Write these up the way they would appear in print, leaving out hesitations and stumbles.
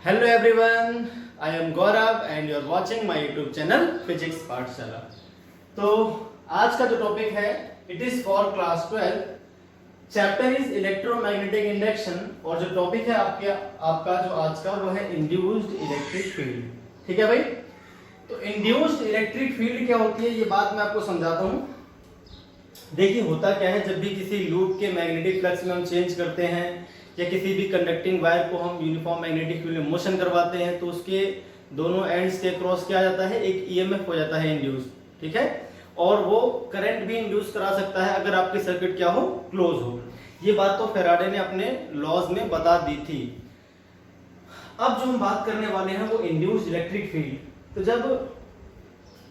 Hello everyone, I am Gaurav and you are watching my YouTube channel Physics पाठशाला। तो आज का जो टॉपिक है it is for class 12, chapter is electromagnetic induction और जो टॉपिक है आपका जो आज का वो है इंड्यूस्ड इलेक्ट्रिक फील्ड। ठीक है भाई, तो इंड्यूस्ड इलेक्ट्रिक फील्ड क्या होती है ये बात मैं आपको समझाता हूँ। देखिए होता क्या है, जब भी किसी लूप के मैग्नेटिक फ्लक्स में हम चेंज करते हैं या किसी भी कंडक्टिंग वायर को हम यूनिफॉर्म मैग्नेटिक फील्ड में मोशन करवाते हैं तो उसके दोनों एंड्स के क्रॉस क्या आ जाता है, एक ईएमएफ हो जाता है इंड्यूस। ठीक है, और वो करंट भी इंड्यूस करा सकता है अगर आपकी सर्किट क्या हो, क्लोज हो। ये बात तो फेराडे ने अपने लॉज में बता दी थी। अब जो हम बात करने वाले हैं वो इंड्यूस्ड इलेक्ट्रिक फील्ड। तो जब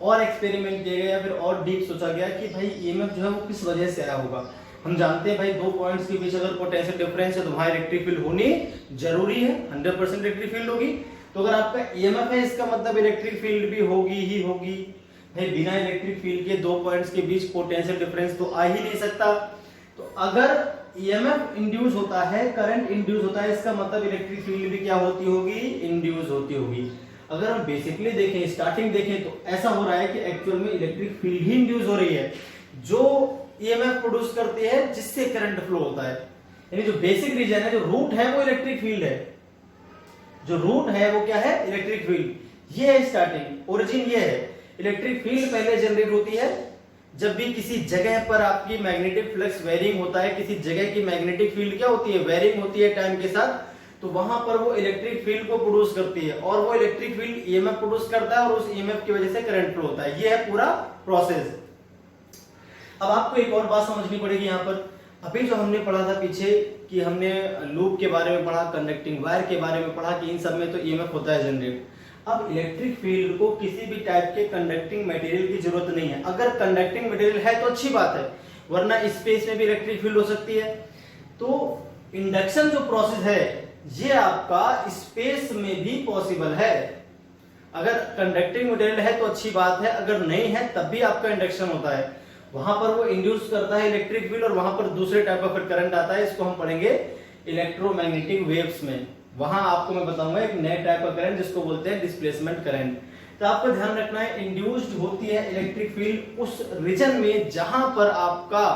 और एक्सपेरिमेंट किया गया फिर और डीप सोचा गया कि भाई ईएमएफ जो है वो किस वजह से आया होगा। हम जानते हैं भाई दो पॉइंट्स के बीच अगर पोटेंशियल डिफरेंस है तो वहां इलेक्ट्रिक फील्ड होनी जरूरी है, 100% इलेक्ट्रिक फील्ड होगी। तो अगर आपका ईएमएफ है इसका मतलब इलेक्ट्रिक फील्ड भी होगी ही होगी। भाई बिना इलेक्ट्रिक फील्ड के दो पॉइंट्स के बीच पोटेंशियल डिफरेंस तो आ ही नहीं सकता। तो अगर ईएमएफ इंड्यूस होता है, करंट इंड्यूस होता है, इसका मतलब इलेक्ट्रिक फील्ड भी क्या होती होगी, इंड्यूस होती होगी। अगर हम बेसिकली देखें, स्टार्टिंग देखें तो ऐसा हो रहा है कि एक्चुअल में इलेक्ट्रिक फील्ड ही इंड्यूस हो रही है जो ईएमएफ प्रोड्यूस करती है जिससे करंट फ्लो होता है। यानी जो बेसिक रीजन है, जो रूट है वो इलेक्ट्रिक फील्ड है। जो रूट है वो क्या है, इलेक्ट्रिक फील्ड। ये है स्टार्टिंग, ओरिजिन ये है। इलेक्ट्रिक फील्ड पहले जनरेट होती है जब भी किसी जगह पर आपकी मैग्नेटिक फ्लक्स वेरिंग होता है। किसी जगह की मैग्नेटिक फील्ड क्या होती है, वेरिंग होती है टाइम के साथ, तो वहां पर वो इलेक्ट्रिक फील्ड को प्रोड्यूस करती है और वो इलेक्ट्रिक फील्ड ईएमएफ प्रोड्यूस करता है और उस ईएमएफ की वजह से करंट फ्लो होता है। ये है पूरा प्रोसेस। अब आपको एक और बात समझनी पड़ेगी यहाँ पर। अभी जो हमने पढ़ा था पीछे कि हमने लूप के बारे में पढ़ा, कंडक्टिंग वायर के बारे में पढ़ा कि इन सब में तो ईएमएफ होता है जनरेट। अब इलेक्ट्रिक फील्ड को किसी भी टाइप के कंडक्टिंग मटेरियल की जरूरत नहीं है। अगर कंडक्टिंग मटेरियल है तो अच्छी बात है, वरना स्पेस में भी इलेक्ट्रिक फील्ड हो सकती है। तो इंडक्शन जो प्रोसेस है ये आपका स्पेस में भी पॉसिबल है। अगर कंडक्टिंग मटेरियल है तो अच्छी बात है, अगर नहीं है तब भी आपका इंडक्शन होता है। वहां पर वो इंड्यूस करता है इलेक्ट्रिक फील्ड और वहां पर दूसरे टाइप का फिर करंट आता है। इसको हम पढ़ेंगे इलेक्ट्रोमैग्नेटिक वेव्स में। वहां आपको मैं बताऊंगा एक नए टाइप का करंट जिसको बोलते हैं डिस्प्लेसमेंट करंट। तो आपको ध्यान रखना है, इंड्यूस्ड होती है इलेक्ट्रिक फील्ड उस रीजन में जहां पर आपका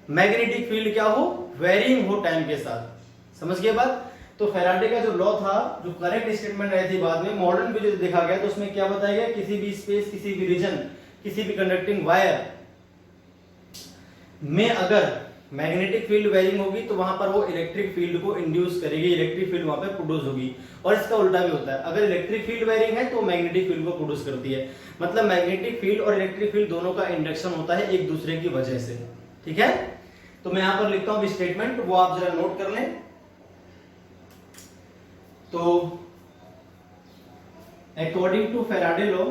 मैग्नेटिक फील्ड क्या हो, वेरिंग हो टाइम के साथ। समझ गए बात। तो फैराडे का जो लॉ था, जो करेक्ट स्टेटमेंट आई थी, बाद में मॉडर्न पे जो देखा गया तो उसमें क्या बताया गया, किसी भी स्पेस, किसी भी रीजन, किसी भी कंडक्टिंग वायर में अगर मैग्नेटिक फील्ड वेरिंग होगी तो वहां पर वो इलेक्ट्रिक फील्ड को इंड्यूस करेगी, इलेक्ट्रिक फील्ड वहां पर प्रोड्यूस होगी। और इसका उल्टा भी होता है, अगर इलेक्ट्रिक फील्ड वेरिंग है तो मैग्नेटिक फील्ड को प्रोड्यूस करती है। मतलब मैग्नेटिक फील्ड और इलेक्ट्रिक फील्ड दोनों का इंडक्शन होता है एक दूसरे की वजह से। ठीक है, तो मैं यहां पर लिखता हूं स्टेटमेंट, वो आप जरा नोट कर लें। तो according to Faraday law,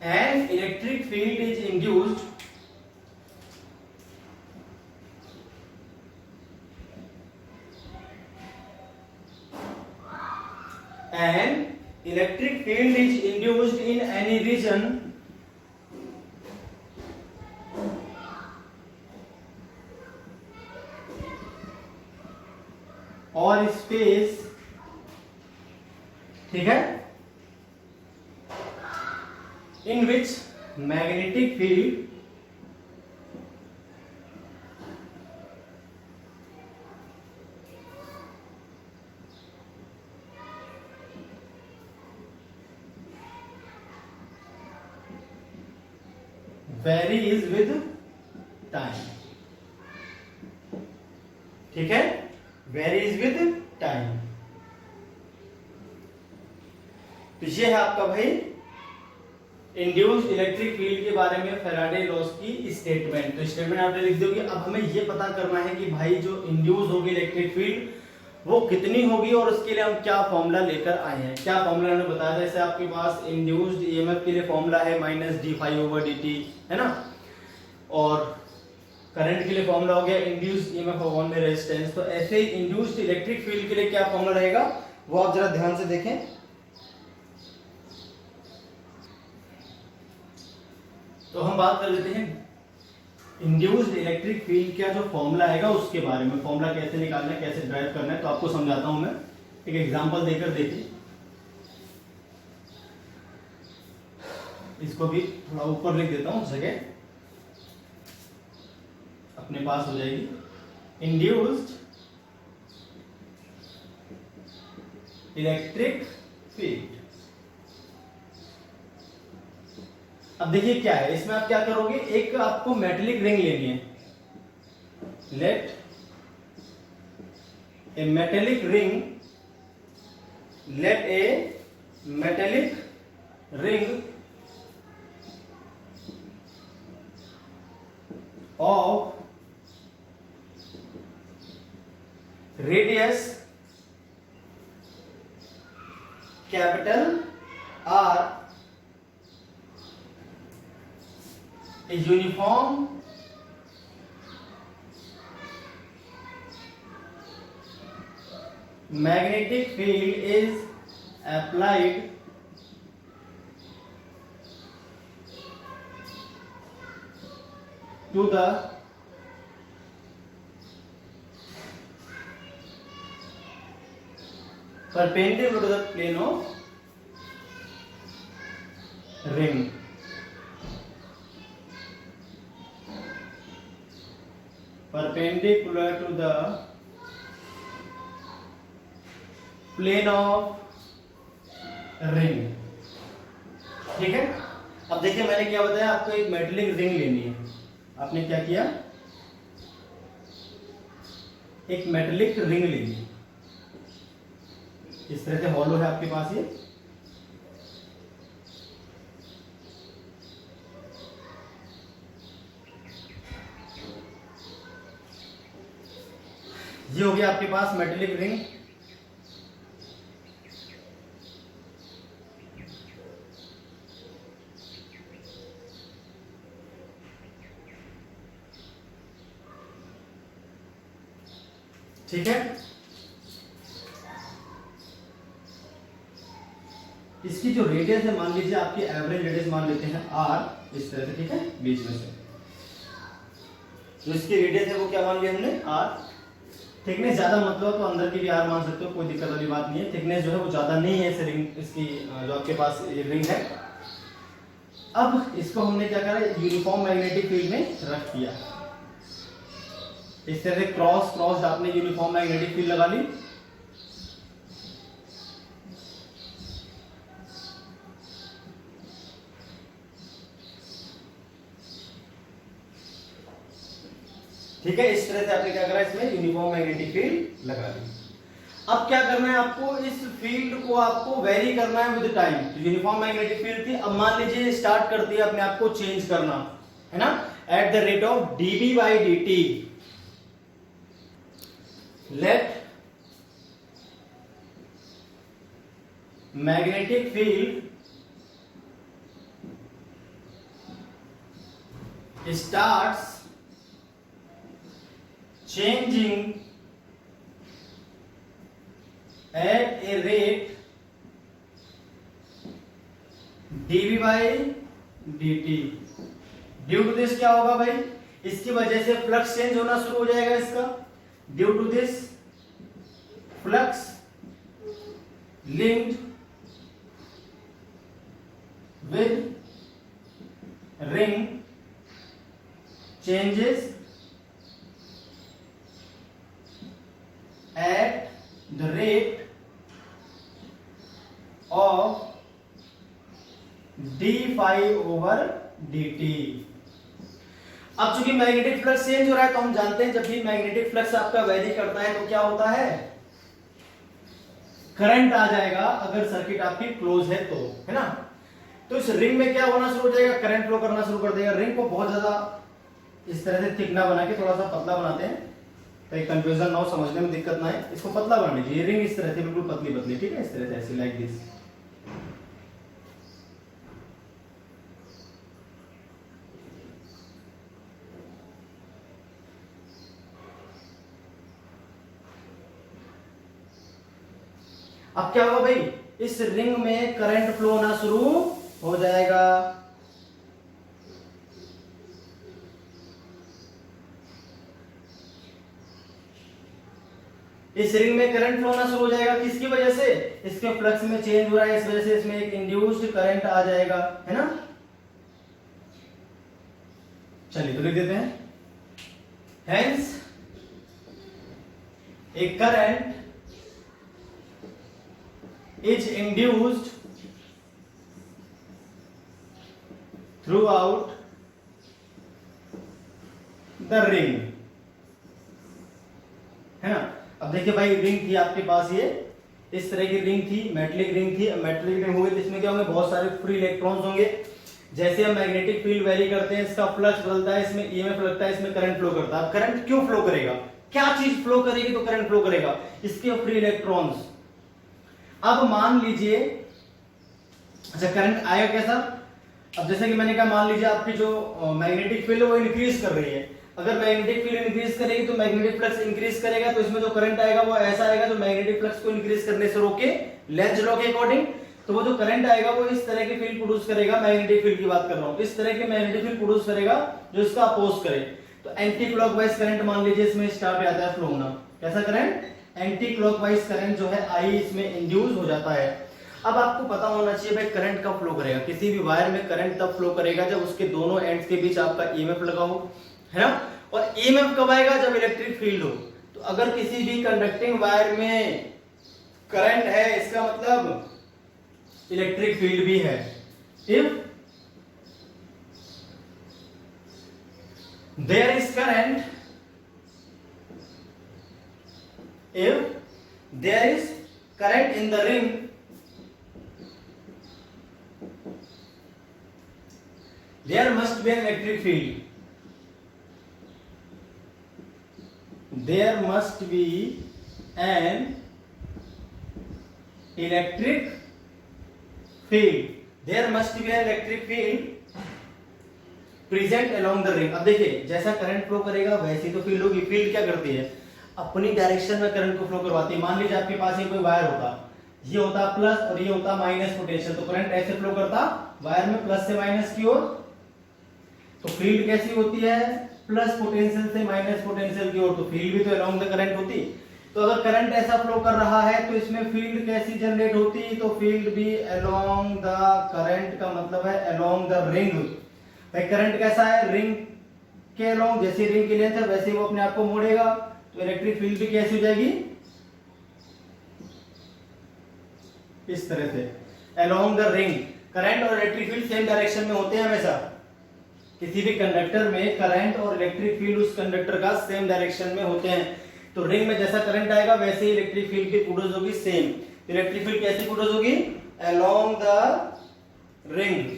an electric field is induced in any region or space, ठीक है, in which magnetic field varies with time। ठीक है, varies with time। तो ये है आपका भाई इंड्यूस्ड इलेक्ट्रिक फील्ड के बारे में फैराडे लॉज की स्टेटमेंट। तो स्टेटमेंट आपने लिख दोगे। अब हमें ये पता करना है कि भाई जो इंड्यूस होगी इलेक्ट्रिक फील्ड वो कितनी होगी और उसके लिए हम क्या फॉर्मूला लेकर आए हैं। क्या फॉर्मूला हमने बताया, जैसे आपके पास इंड्यूस्ड ईएमएफ के लिए फॉर्मूला है -d∅/dt, है ना। और करंट के लिए फॉर्मूला हो गया इंड्यूस्ड ईएमएफ अपॉन में रेजिस्टेंस। तो ऐसे ही इंड्यूस्ड इलेक्ट्रिक फील्ड के लिए क्या फॉर्मूला रहेगा वो आप जरा ध्यान से देखें। तो हम बात कर लेते हैं इंड्यूस्ड इलेक्ट्रिक फील्ड का जो फॉर्मूला आएगा उसके बारे में। फॉर्मूला कैसे निकालना है, कैसे ड्राइव करना है, तो आपको समझाता हूं मैं। एक एग्जांपल देकर देखिए, इसको भी थोड़ा ऊपर लिख देता हूं जगह अपने पास हो जाएगी। Induced electric field. अब देखिए क्या है इसमें, आप क्या करोगे, एक आपको मेटेलिक रिंग लेनी है। Let a metallic ring, let a metallic ring of radius capital R, a uniform magnetic field is applied to the perpendicular to the plane of ring. Perpendicular to the plane of ring. ठीक है। अब देखिए मैंने क्या बताया आपको, एक metallic ring लेनी है। आपने क्या किया, एक मेटेलिक रिंग लेनी है। इस तरह से हॉलो है आपके पास ये हो गया आपके पास मेटेलिक रिंग। ठीक है, इसकी जो रेडियस है मान लीजिए आपकी एवरेज रेडियस मान लेते हैं आर, इस तरह से। ठीक है, बीच में से जो इसकी रेडियस है वो क्या मान लिया हमने, आर। थिकनेस ज्यादा मतलब तो अंदर की भी आर मान सकते हो, कोई दिक्कत वाली बात नहीं है। थिकनेस जो है वो ज्यादा नहीं है इस रिंग, इसकी जो आपके पास ये रिंग है। अब इसको हमने क्या करा, यूनिफॉर्म मैग्नेटिक फील्ड में रख दिया। इस तरह से क्रॉस क्रॉस आपने यूनिफॉर्म मैग्नेटिक फील्ड लगा ली। ठीक है, इस तरह से आपने क्या करा, इसमें यूनिफॉर्म मैग्नेटिक फील्ड लगा ली। अब क्या करना है आपको, इस फील्ड को आपको वेरी करना है विद टाइम। तो यूनिफॉर्म मैग्नेटिक फील्ड थी, अब मान लीजिए स्टार्ट करती है अपने आप को चेंज करना, है ना, at the rate of dB by dt। let magnetic field starts changing at a rate dB by dt। Due to this क्या होगा भाई, इसकी वजह से फ्लक्स चेंज होना शुरू हो जाएगा इसका। Due to this flux linked with ring changes at the rate of d phi over dt। अब चूंकि मैग्नेटिक फ्लक्स चेंज हो रहा है तो हम जानते हैं जब भी मैग्नेटिक फ्लक्स आपका वेरी करता है तो क्या होता है, करंट आ जाएगा, अगर सर्किट आपकी क्लोज है तो, है ना। तो इस रिंग में क्या होना शुरू हो जाएगा, करंट फ्लो करना शुरू कर देगा। रिंग को बहुत ज्यादा इस तरह से थिक ना बना के थोड़ा सा पतला बनाते हैं ताकि कंफ्यूजन ना हो, समझने में दिक्कत ना आए। इसको पतला बना लीजिए, रिंग इस तरह से बिल्कुल पतली पतली, ठीक है, इस तरह से ऐसे लाइक दिस। अब क्या होगा भाई, इस रिंग में करंट फ्लो होना शुरू हो जाएगा। इस रिंग में करंट फ्लो होना शुरू हो जाएगा, किसकी वजह से, इसके फ्लक्स में चेंज हो रहा है, इस वजह से इसमें एक इंड्यूस्ड करंट आ जाएगा, है ना। चलिए तो लिख देते हैं, hence A current is induced through out the ring, है ना। अब देखिए भाई, रिंग थी आपके पास, ये इस तरह की रिंग थी, मेटलिक रिंग थी। मेटलिक रिंग होगी तो इसमें क्या होंगे, बहुत सारे फ्री इलेक्ट्रॉन्स होंगे। जैसे हम मैग्नेटिक फील्ड वेरी करते हैं, इसका फ्लक्स बदलता है, इसमें ईएमएफ लगता है, इसमें करंट फ्लो करता है। अब करंट क्यों फ्लो करेगा, क्या चीज फ्लो करेगी तो करंट फ्लो करेगा, इसके फ्री इलेक्ट्रॉन्स। अब मान लीजिए, अच्छा करंट आएगा कैसा, अब जैसे कि मैंने कहा, मान लीजिए आपकी जो मैग्नेटिक फील्ड है वो इंक्रीज कर रही है। अगर मैग्नेटिक फील्ड इंक्रीज करेगी तो मैग्नेटिक फ्लक्स इंक्रीज करेगा, तो इसमें जो करंट आएगा वो ऐसा आएगा जो मैग्नेटिक फ्लक्स को इंक्रीज करने से रोके, लेंज लॉ के अकॉर्डिंग। तो वो जो करंट आएगा वो इस तरह की फील्ड प्रोड्यूस करेगा, मैग्नेटिक फील्ड की बात कर रहा हूं, इस तरह की मैग्नेटिक फील्ड प्रोड्यूस करेगा जो इसका अपोज करे। तो एंटी क्लॉकवाइज करंट मान लीजिए इसमें स्टार्ट आता है फ्लो होना, कैसा करंट, एंटी क्लॉकवाइज करंट जो है आई इसमें इंड्यूस हो जाता है। अब आपको पता होना चाहिए भाई करंट कब फ्लो करेगा, किसी भी वायर में करंट तब फ्लो करेगा जब उसके दोनों एंड्स के बीच आपका ईएमएफ लगा हो, है ना। और ईएमएफ कब आएगा, जब इलेक्ट्रिक फील्ड हो। तो अगर किसी भी कंडक्टिंग वायर में करंट है, इसका मतलब इलेक्ट्रिक फील्ड भी है। If there is current, if there is current in the ring, there must be an electric field, there must be an electric field, there must be an electric field present along the ring। अब देखिए, जैसा current flow करेगा वैसी तो field होगी। Field क्या करती है, अपनी डायरेक्शन में करंट को फ्लो करवाती है। मान लीजिए आपके पास ये कोई वायर होता, ये होता प्लस और ये होता माइनस पोटेंशियल, तो करंट ऐसे फ्लो करता वायर में प्लस से माइनस की ओर। तो फील्ड कैसी होती है, प्लस पोटेंशियल से माइनस पोटेंशियल की ओर, तो फील्ड भी तो अलोंग द करंट होती। तो अगर करंट ऐसा फ्लो कर रहा है तो इसमें फील्ड कैसी जनरेट होती, तो फील्ड भी अलोंग द करंट का मतलब है अलोंग द रिंग। भाई करंट कैसा है, रिंग के अलोंग, जैसी रिंग की लेंथ है वैसे वो अपने आप को मोड़ेगा, तो इलेक्ट्रिक फील्ड भी कैसी हो जाएगी, इस तरह से अलोंग द रिंग। करंट और इलेक्ट्रिक फील्ड सेम डायरेक्शन में होते हैं हमेशा। किसी भी कंडक्टर में करंट और इलेक्ट्रिक फील्ड उस कंडक्टर का सेम डायरेक्शन में होते हैं। तो रिंग में जैसा करंट आएगा वैसे ही इलेक्ट्रिक फील्ड की प्रोड्यूस होगी सेम। इलेक्ट्रिक फील्ड कैसी प्रोड्यूस होगी, along the ring.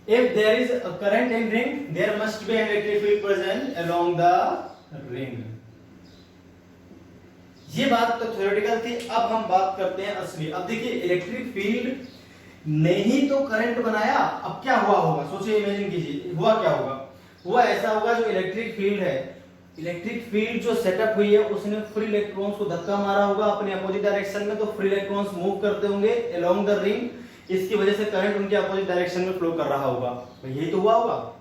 If there is a current in ring, there must be an electric field present along the ring. ये बात तो थ्योरेटिकल थी, अब हम बात करते हैं असली। अब देखिए, इलेक्ट्रिक फील्ड ने ही तो करंट बनाया, अब क्या हुआ होगा, सोचिए, इमेजिन कीजिए, हुआ क्या होगा। हुआ ऐसा होगा, जो इलेक्ट्रिक फील्ड है, इलेक्ट्रिक फील्ड जो सेटअप हुई है उसने फ्री इलेक्ट्रॉन्स को धक्का मारा होगा अपने अपोजिट डायरेक्शन में, तो फ्री इलेक्ट्रॉन्स मूव करते होंगे अलोंग द रिंग, इसकी वजह से करंट उनके अपोजिट डायरेक्शन में फ्लो कर रहा होगा। यही तो हुआ होगा।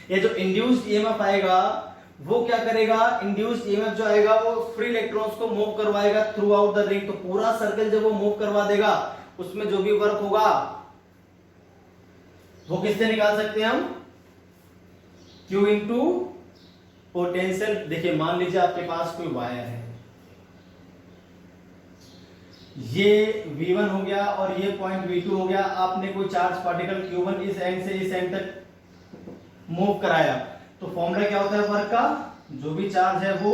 ये जो इंड्यूस्ड ईएमएफ आएगा वो क्या करेगा, इंड्यूस्ड ईएमएफ जो आएगा वो फ्री इलेक्ट्रॉन्स को मूव करवाएगा थ्रू आउट द रिंग। तो पूरा सर्कल जब वो मूव करवा देगा, उसमें जो भी वर्क होगा वो किससे निकाल सकते हैं हम, Q इंटू पोटेंशियल। देखिए, मान लीजिए आपके पास कोई वायर है, ये V1 हो गया और ये पॉइंट V2 हो गया। आपने कोई चार्ज पार्टिकल Q1 इस एंड से इस एंड तक मूव कराया, तो फॉर्मूला क्या होता है वर्क का, जो भी चार्ज है वो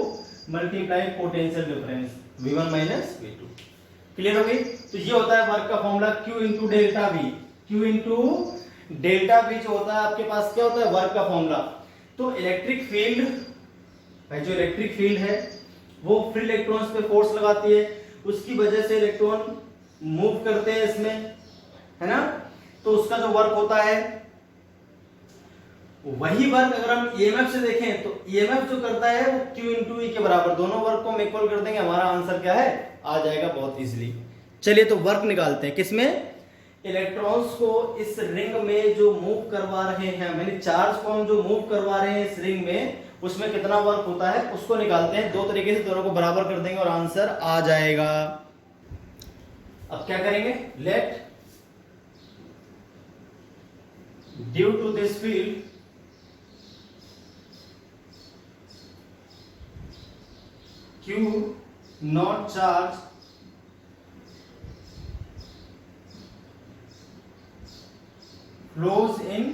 multiply potential difference V1 minus V2। Clear हो गई। तो ये होता है वर्क का formula Q into delta V। Q into delta V जो होता है आपके पास, क्या होता है वर्क का फॉर्मूला। तो इलेक्ट्रिक फील्ड, भाई जो इलेक्ट्रिक फील्ड है वो फ्री इलेक्ट्रॉन्स पे फोर्स लगाती है, उसकी वजह से इलेक्ट्रॉन मूव करते हैं इसमें, है ना। तो उसका जो वर्क होता है वही वर्क अगर हम ईएमएफ से देखें तो ईएमएफ जो करता है वो Q इंटू ई के बराबर, दोनों वर्क को हम इक्वल कर देंगे, हमारा आंसर क्या है, आ जाएगा बहुत इजीली। चलिए तो वर्क निकालते हैं, किसमें, इलेक्ट्रॉन्स को इस रिंग में जो मूव करवा रहे हैं, मैंने चार्ज को हम जो मूव करवा रहे हैं इस रिंग में, उसमें कितना वर्क होता है उसको निकालते हैं। दो तरीके से दोनों को बराबर कर देंगे और आंसर आ जाएगा। अब क्या करेंगे, let due to this field Q not charge flows in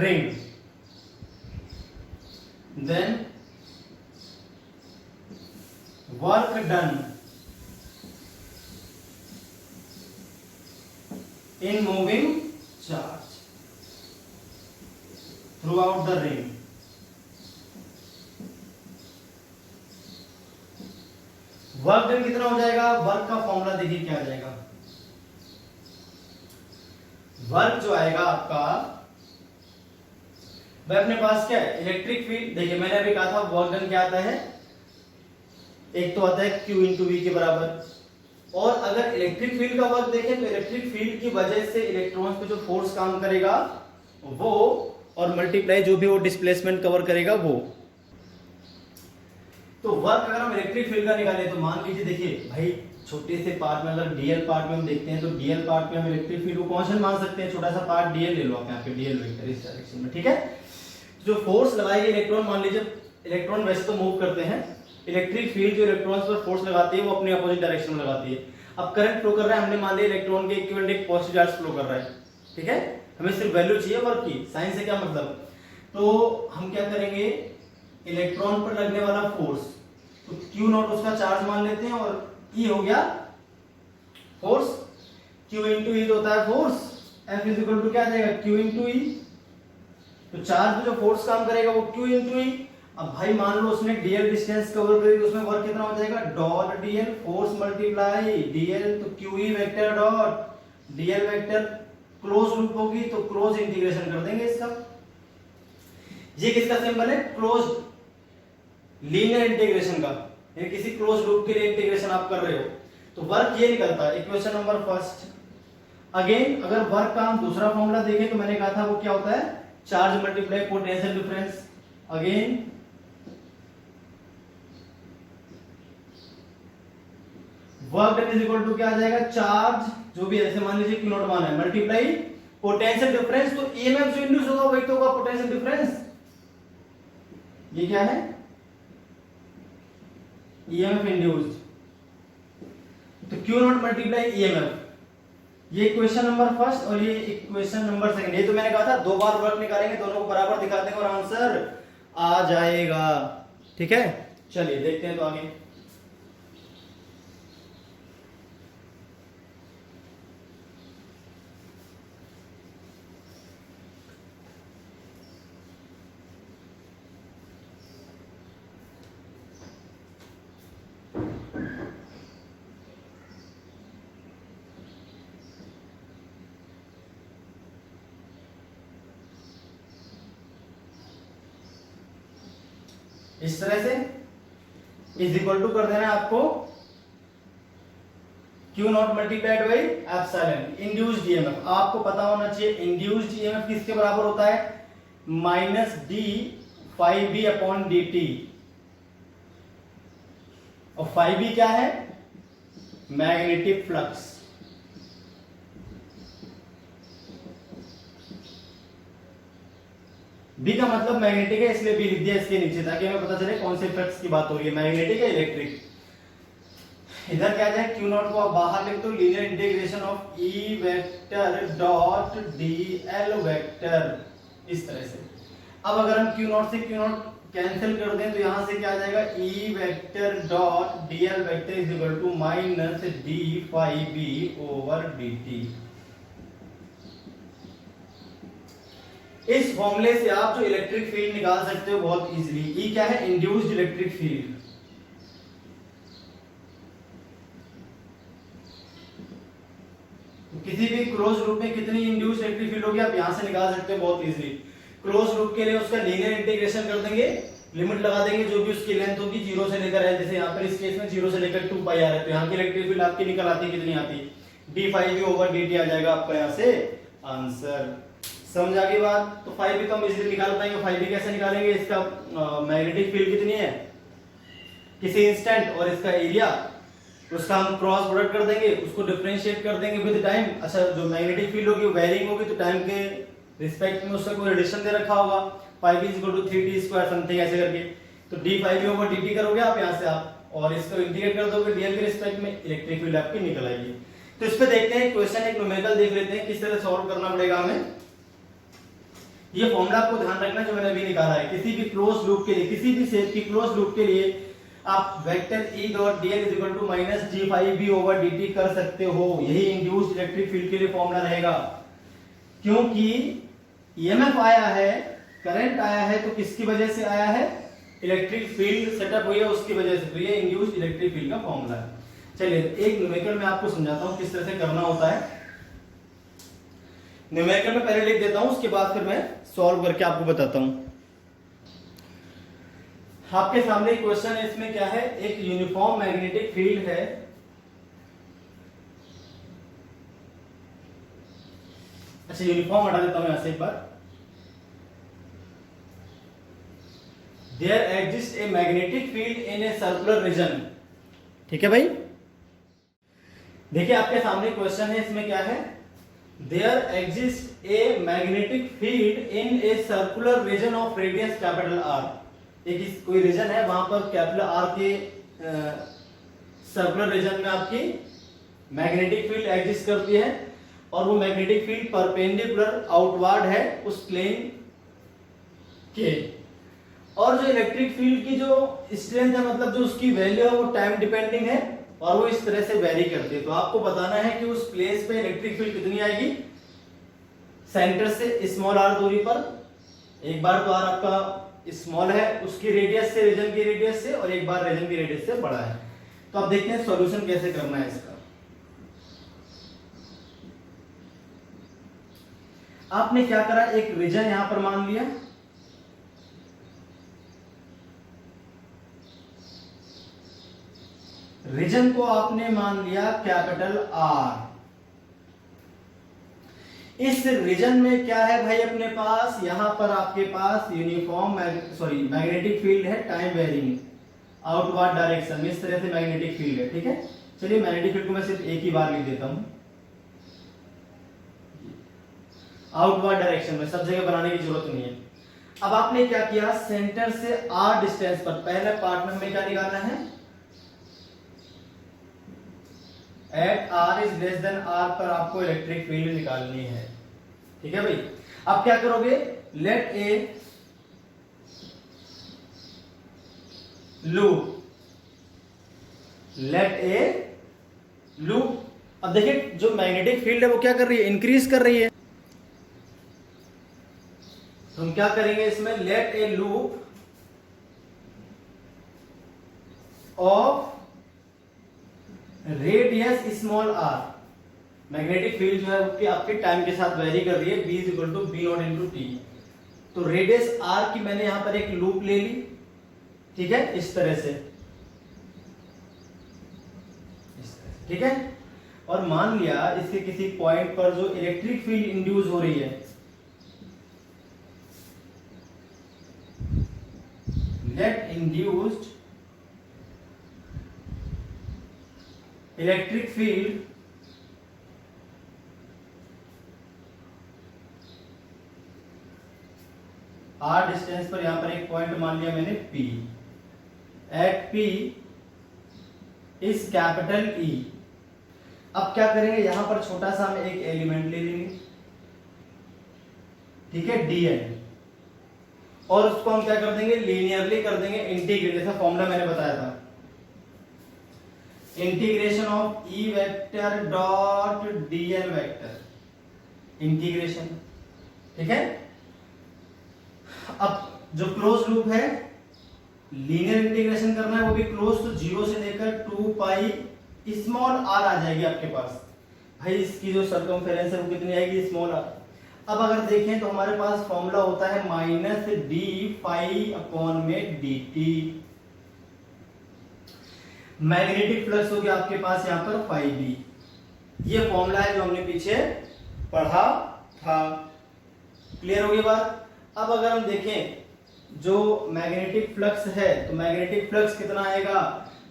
ring, then work done in moving charge throughout the ring। Work done कितना हो जाएगा, वर्क का फॉर्मूला देखिए क्या आ जाएगा, वर्क जो आएगा आपका, भाई अपने पास क्या है, इलेक्ट्रिक फील्ड, देखिए मैंने अभी कहा था वर्क डन क्या आता है, एक तो आता है Q इंटू वी के बराबर, और अगर इलेक्ट्रिक फील्ड का वर्क देखें तो इलेक्ट्रिक फील्ड की वजह से इलेक्ट्रॉन्स पे जो फोर्स काम करेगा वो, और मल्टीप्लाई जो भी वो डिस्प्लेसमेंट कवर करेगा वो। तो वर्क अगर हम इलेक्ट्रिक फील्ड का निकाले तो मान लीजिए, देखिए भाई छोटे से पार्ट में, अगर डीएल पार्ट में हम देखते हैं तो डीएल पार्ट में हम इलेक्ट्रिक फील्ड को कांस्टेंट मान सकते हैं, छोटा सा पार्ट डीएल ले लो आप यहाँ पे, डीएल वेक्टर इस डायरेक्शन में, ठीक है। जो फोर्स लगाएगी इलेक्ट्रॉन, मान लीजिए इलेक्ट्रॉन वैसे तो मूव करते हैं, इलेक्ट्रिक फील्ड जो इलेक्ट्रॉन्स पर फोर्स लगाती है वो अपने अपोजिट डायरेक्शन में लगाती है। अब करंट फ्लो कर रहा है, हमने मान लिया इलेक्ट्रॉन के इक्विवेलेंट एक पॉजिटिव चार्ज फ्लो कर रहा है, ठीक है, हमें सिर्फ वैल्यू चाहिए वर्क की, साइन से क्या मतलब, तो हम क्या करेंगे, इलेक्ट्रॉन पर लगने वाला फोर्स, तो Q नॉट उसका चार्ज मान लेते हैं और E हो गया फोर्स, Q इंटू ई होता है force, F is equal to क्या आ जाएगा, Q इंटू ई, तो चार्ज पे जो फोर्स काम करेगा वो Q इंटू ई। अब भाई मान लो उसने डीएल डिस्टेंस कवर करी तो उसमें वर्क कितना हो जाएगा, dot DL force multiply DL, तो QE vector dot DL vector, close loop होगी तो क्लोज इंटीग्रेशन कर देंगे इसका, ये किसका सिंबल है, क्लोज लीनियर इंटीग्रेशन का, यानी किसी क्लोज लूप के लिए इंटीग्रेशन आप कर रहे हो, तो वर्क ये निकलता है इक्वेशन नंबर फर्स्ट। अगेन अगर वर्क का हम दूसरा फॉर्मूला देखें तो मैंने कहा था वो क्या होता है, charge multiply potential difference, again work done is equal to क्या आ जाएगा, चार्ज जो भी ऐसे मान लीजिए Q नॉट मान है, मल्टीप्लाई पोटेंशियल डिफरेंस, तो ईएमएफ जो इंड्यूस होगा वही तो होगा पोटेंशियल डिफरेंस, ये क्या है, ईएमएफ इंड्यूस्ड, तो Q नॉट मल्टीप्लाई ईएमएफ, ये इक्वेशन नंबर फर्स्ट और ये इक्वेशन नंबर सेकंड। ये तो मैंने कहा था दो बार वर्क निकालेंगे, दोनों को बराबर दिखा देंगे और आंसर आ जाएगा, ठीक है। चलिए देखते हैं तो आगे, इस तरह से इज इक्वल टू कर देना है आपको Q not multiplied by epsilon induced EMF, आपको पता होना चाहिए इंड्यूस्ड ईएमएफ किसके बराबर होता है, minus d phi b upon d t, और फाइव बी क्या है, मैग्नेटिक फ्लक्स, बी का मतलब मैग्नेटिक है इसलिए बी लिख दिया इसके नीचे ताकि हमें पता चले कौन से फ्लक्स की बात हो रही है, मैग्नेटिक या इलेक्ट्रिक। इधर क्या जाए, Q नॉट को आप बाहर लिख दो, linear integration of E vector dot dl vector, इस तरह से। अब अगर हम Q नॉट से Q नॉट कैंसिल कर दें तो यहां से क्या आ जाएगा, E vector dot dl vector is equal to minus d phi b over dt। इस फॉर्मूले से आप जो इलेक्ट्रिक फील्ड निकाल सकते हो बहुत इजीली। ई क्या है, इंड्यूस्ड इलेक्ट्रिक फील्ड। तो किसी भी क्लोज लूप में कितनी इंड्यूस्ड इलेक्ट्रिक फील्ड होगी आप यहां से निकाल सकते हो बहुत इजीली। क्लोज लूप के लिए उसका लीनियर इंटीग्रेशन कर देंगे, लिमिट लगा देंगे, जो भी उसकी लेंथ होगी 0 से लेकर है, जैसे यहाँ पर इस केस में 0 से लेकर 2 पाई आ रहा है, तो यहाँ की इलेक्ट्रिक फील्ड आपकी निकल आती है, कितनी आती है, d5v/dt आ जाएगा आपका यहाँ से आंसर। समझ आ गई बात? तो 5v तो हम इजीली निकाल पाएंगे। 5v कैसे निकालेंगे? इसका मैग्नेटिक फील्ड कितनी है किसी इंस्टेंट और इसका एरिया, उसका हम क्रॉस प्रोडक्ट कर देंगे, उसको डिफरेंशिएट कर देंगे विद टाइम। अच्छा, जो मैग्नेटिक फील्ड होगी वेरिंग होगी, तो टाइम के रिस्पेक्ट में उसका कोई रिलेशन दे रखा होगा, 5v = 3t² समथिंग ऐसे करके, तो d5v/dt करोगे आप यहाँ से आप, और इसको इंटीग्रेट कर दोगे dl के रिस्पेक्ट में, इलेक्ट्रिक फील्ड आपकी निकल आएगी। तो इस पे देखते हैं क्वेश्चन, एक न्यूमेरिकल देख लेते हैं किस तरह सॉल्व करना पड़ेगा हमें। ये फॉर्मूला आपको ध्यान रखना जो मैंने अभी निकाला है, किसी भी क्लोज लूप के लिए, किसी भी शेप की क्लोज लूप के लिए आप वेक्टर E.dl = -d5v/dt कर सकते हो। यही इंड्यूस्ड इलेक्ट्रिक फील्ड के लिए फॉर्मूला रहेगा, क्योंकि ईएमएफ आया है, करंट आया है, तो किसकी वजह से आया है? इलेक्ट्रिक फील्ड सेटअप हुई है उसकी वजह से, तो ये इंड्यूस्ड इलेक्ट्रिक फील्ड का फॉर्मूला है। चलिए एक न्यूमेरिकल में आपको समझाता हूं किस तरह से करना होता है। न्यूमेरिकल में पहले लिख देता हूं, उसके बाद फिर मैं सॉल्व करके आपको बताता हूं। आपके सामने एक क्वेश्चन है, इसमें क्या है, एक यूनिफॉर्म मैग्नेटिक फील्ड है, अच्छा यूनिफॉर्म हटा देता हूं यहां से एक बार। There exist a magnetic field in a circular region, ठीक है भाई। देखिए आपके सामने क्वेश्चन है, इसमें क्या है, there exist a magnetic field in a circular region of radius R। एक कोई रीजन है, वहां पर R के सर्कुलर रीजन में आपकी मैग्नेटिक फील्ड एग्जिस्ट करती है, और वो मैग्नेटिक फील्ड परपेंडिकुलर आउटवर्ड है उस प्लेन के, और जो इलेक्ट्रिक फील्ड की जो स्ट्रेंथ है, मतलब जो उसकी वैल्यू है, वो टाइम डिपेंडिंग है, और वो इस तरह से वेरी करती है। तो आपको बताना है कि उस प्लेस पे इलेक्ट्रिक फील्ड कितनी आएगी, सेंटर से स्मॉल r दूरी पर, एक बार तो r आपका स्मॉल है उसकी रेडियस से, रीजन की रेडियस से, और एक बार रीजन की रेडियस से बड़ा है। तो अब देखते हैं सॉल्यूशन कैसे करना है इसका। आपने क्या करा, एक रीजन यहां पर मान लिया, रीजन को आपने मान लिया R। इस रीजन में क्या है भाई अपने पास, यहां पर आपके पास यूनिफॉर्म मैग्नेटिक फील्ड है, टाइम वेरिंग आउटवर्ड डायरेक्शन में, इस तरह से मैग्नेटिक फील्ड है, ठीक है। चलिए मैग्नेटिक फील्ड को मैं सिर्फ एक ही बार लिख देता हूं, आउटवर्ड डायरेक्शन में, सब जगह बनाने की जरूरत नहीं है। अब आपने क्या किया, सेंटर से r डिस्टेंस पर पहले पार्ट में हमें क्या निकालना है, at r is less than r पर आपको इलेक्ट्रिक फील्ड निकालनी है, ठीक है भाई। अब क्या करोगे, let a loop, let a loop. अब देखिए जो मैग्नेटिक फील्ड है वो क्या कर रही है, इंक्रीज कर रही है, तो हम क्या करेंगे इसमें, let a loop of radius small r। Magnetic field जो है वो आपके टाइम के साथ वेरी कर रही है, v = b0 × t। तो रेडियस r की मैंने यहां पर एक लूप ले ली, ठीक है, इस तरह से, ठीक है। और मान लिया इसके किसी पॉइंट पर जो इलेक्ट्रिक फील्ड इंड्यूस हो रही है, let induced electric field r distance पर, यहां पर एक पॉइंट मान लिया मैंने P, at P is E। अब क्या करेंगे, यहां पर छोटा सा हम एक एलिमेंट ले लेंगे, ठीक है, dn, और उसको हम क्या कर देंगे, लीनियरली कर देंगे इंटीग्रेट, जैसा फॉर्मूला मैंने बताया था, integration of E vector dot dn vector, integration, ठीक है। अब जो क्लोज लूप है, लीनियर इंटीग्रेशन करना है, वो भी क्लोज, तो 0 से लेकर 2 पाई स्मॉल r आ जाएगी आपके पास। भाई इसकी जो सर्कमफेरेंस है वो कितनी आएगी, स्मॉल r। अब अगर देखें तो हमारे पास फॉर्मूला होता है माइनस डी फाई अपॉन में डी टी। मैग्नेटिक फ्लक्स हो गया आपके पास यहाँ पर फाई बी। ये फॉर्मूला है जो हमने पीछे पढ़ा था। क्लियर हो गई बात। अब अगर हम देखें जो मैग्नेटिक फ्लक्स है तो मैग्नेटिक फ्लक्स कितना आएगा,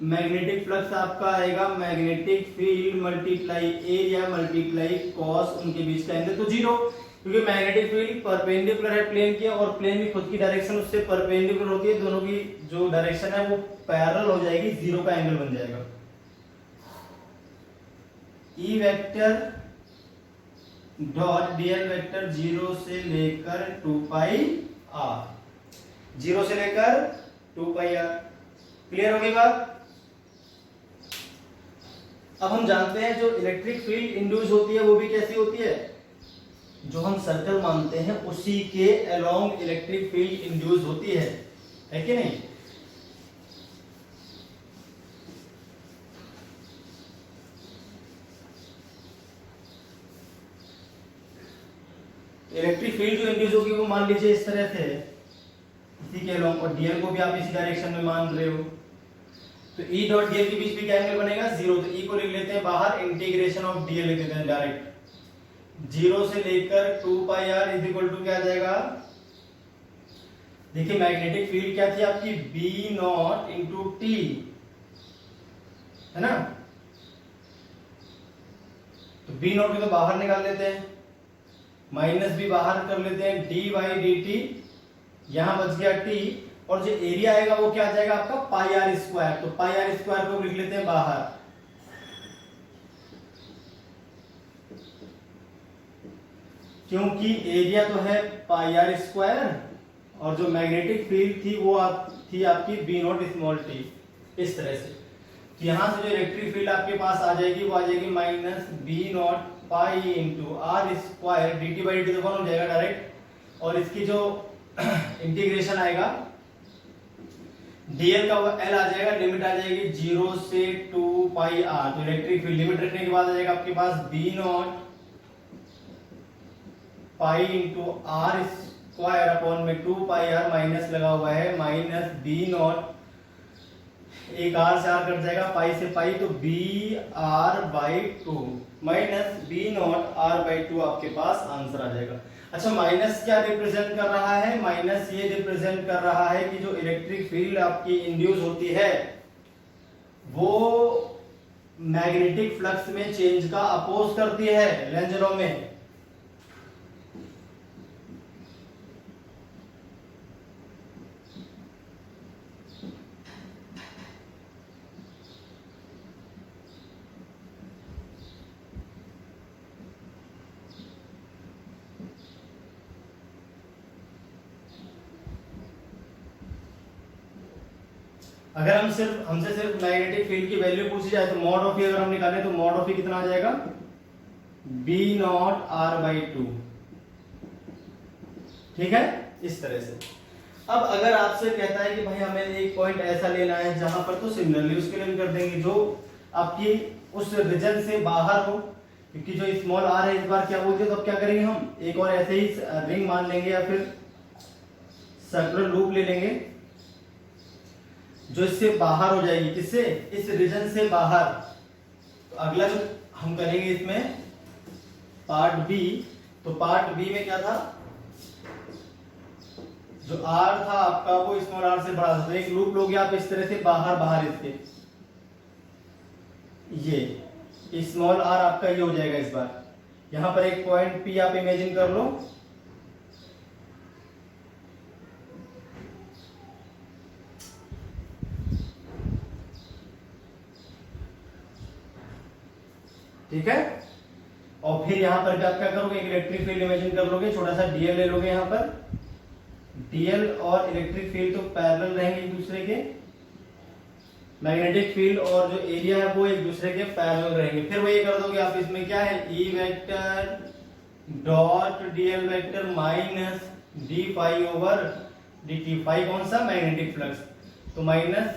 मैग्नेटिक फ्लक्स आपका आएगा magnetic field multiply area multiply cos उनके बीच का एंगल, तो जीरो, क्योंकि मैग्नेटिक फील्ड परपेंडिकुलर है प्लेन के और प्लेन की खुद की डायरेक्शन उससे परपेंडिकुलर होती है, दोनों की जो डायरेक्शन है वो पैरेलल हो जाएगी, जीरो का एंगल बन जाएगा। ई vector dot DL vector zero से लेकर 2 पाई आर, जीरो से लेकर 2 पाई आर। क्लियर हो गई बात। अब हम जानते हैं जो इलेक्ट्रिक फील्ड इंड्यूस होती है वो भी कैसी होती है, जो हम सर्कल मानते हैं उसी के अलोंग इलेक्ट्रिक फील्ड इंड्यूस होती है कि नहीं। इलेक्ट्रिक फील्ड जो इंड्यूस होगी वो मान लीजिए इस तरह से इसी के अलोंग, और डीएल को भी आप इसी डायरेक्शन में मान रहे हो, तो ई डॉट डीएल के बीच में क्या एंगल बनेगा, जीरो। तो ई को लिख लेते हैं बाहर, इंटीग्रेशन ऑफ डीएल लिख देते हैं डायरेक्ट, जीरो से लेकर 2 pi are is equal to क्या आ जाएगा। देखिए मैग्नेटिक फील्ड क्या थी आपकी, बी नॉट इंटू टी, है ना। तो बी नॉट को तो बाहर निकाल लेते हैं, माइनस भी बाहर कर लेते हैं, डी बाई डी टी, यहां बच गया टी, और जो एरिया आएगा वो क्या आ जाएगा आपका पाई आर स्क्वायर। तो पाई आर स्क्वायर को लिख लेते हैं बाहर, क्योंकि एरिया तो है पाई आर स्क्वायर और जो मैग्नेटिक फील्ड थी वो थी आपकी बी नॉट स्मॉल टी, इस तरह से। तो यहां से जो इलेक्ट्रिक फील्ड आपके पास आ जाएगी वो आ जाएगी minus B not pi into are square d t by d t, तो कौन हो जाएगा डायरेक्ट, और इसकी जो इंटीग्रेशन आएगा डीएल का वो एल आ जाएगा, लिमिट आ जाएगी 0 से 2 पाई आर। तो इलेक्ट्रिक फील्ड लिमिट रखने के बाद आ जाएगा आपके पास B not pi into are square upon में 2 पाई आर, माइनस लगा हुआ है माइनस बी नॉट, एक आर से आर कट जाएगा, पाई से पाई, तो B R by 2 minus B not R by 2 आपके पास आंसर आ जाएगा। अच्छा माइनस क्या रिप्रेजेंट कर रहा है, माइनस ये रिप्रेजेंट कर रहा है कि जो इलेक्ट्रिक फील्ड आपकी इंड्यूस होती है वो मैग्नेटिक फ्लक्स में चेंज का अपोज करती है लेंज लॉ में। अगर हमसे सिर्फ मैग्नेटिक फील्ड की वैल्यू पूछी जाए तो मॉड ऑफ ई अगर हम निकालें तो मॉड ऑफ ई कितना आ जाएगा, बी नॉट आर बाई 2, ठीक है, इस तरह से। अब अगर आपसे कहता है कि भाई हमें एक पॉइंट ऐसा लेना है जहां पर, तो सिमिलरली उसके लिए भी कर देंगे जो आपकी उस रीजन से बाहर हो, क्योंकि जो स्मॉल आर है इस बार क्या बोलते हैं, तो अब क्या करेंगे हम एक और ऐसे ही रिंग मान लेंगे या फिर सर्कुलर लूप ले लेंगे जो इससे बाहर हो जाएगी, किससे, इस रीजन से बाहर। तो अगला जो हम करेंगे इसमें पार्ट बी, तो पार्ट बी में क्या था, जो आर था आपका वो स्मॉल आर से बड़ा था, एक लूप लोगे आप इस तरह से बाहर बाहर इसके, ये स्मॉल आर आपका ये हो जाएगा इस बार। यहां पर एक पॉइंट पी आप इमेजिन कर लो, ठीक है, और फिर यहां पर आप क्या करोगे, एक इलेक्ट्रिक फील्ड इमेजिन कर लोगे, छोटा सा डीएल ले लोगे, यहां पर डीएल और इलेक्ट्रिक फील्ड तो पैरेलल रहेंगे एक दूसरे के, मैग्नेटिक फील्ड और जो एरिया है वो एक दूसरे के पैरेलल रहेंगे। फिर वो ये कर दोगे आप, इसमें क्या है, E vector dot DL vector minus D phi over D t, phi कौन सा, मैग्नेटिक फ्लक्स, तो minus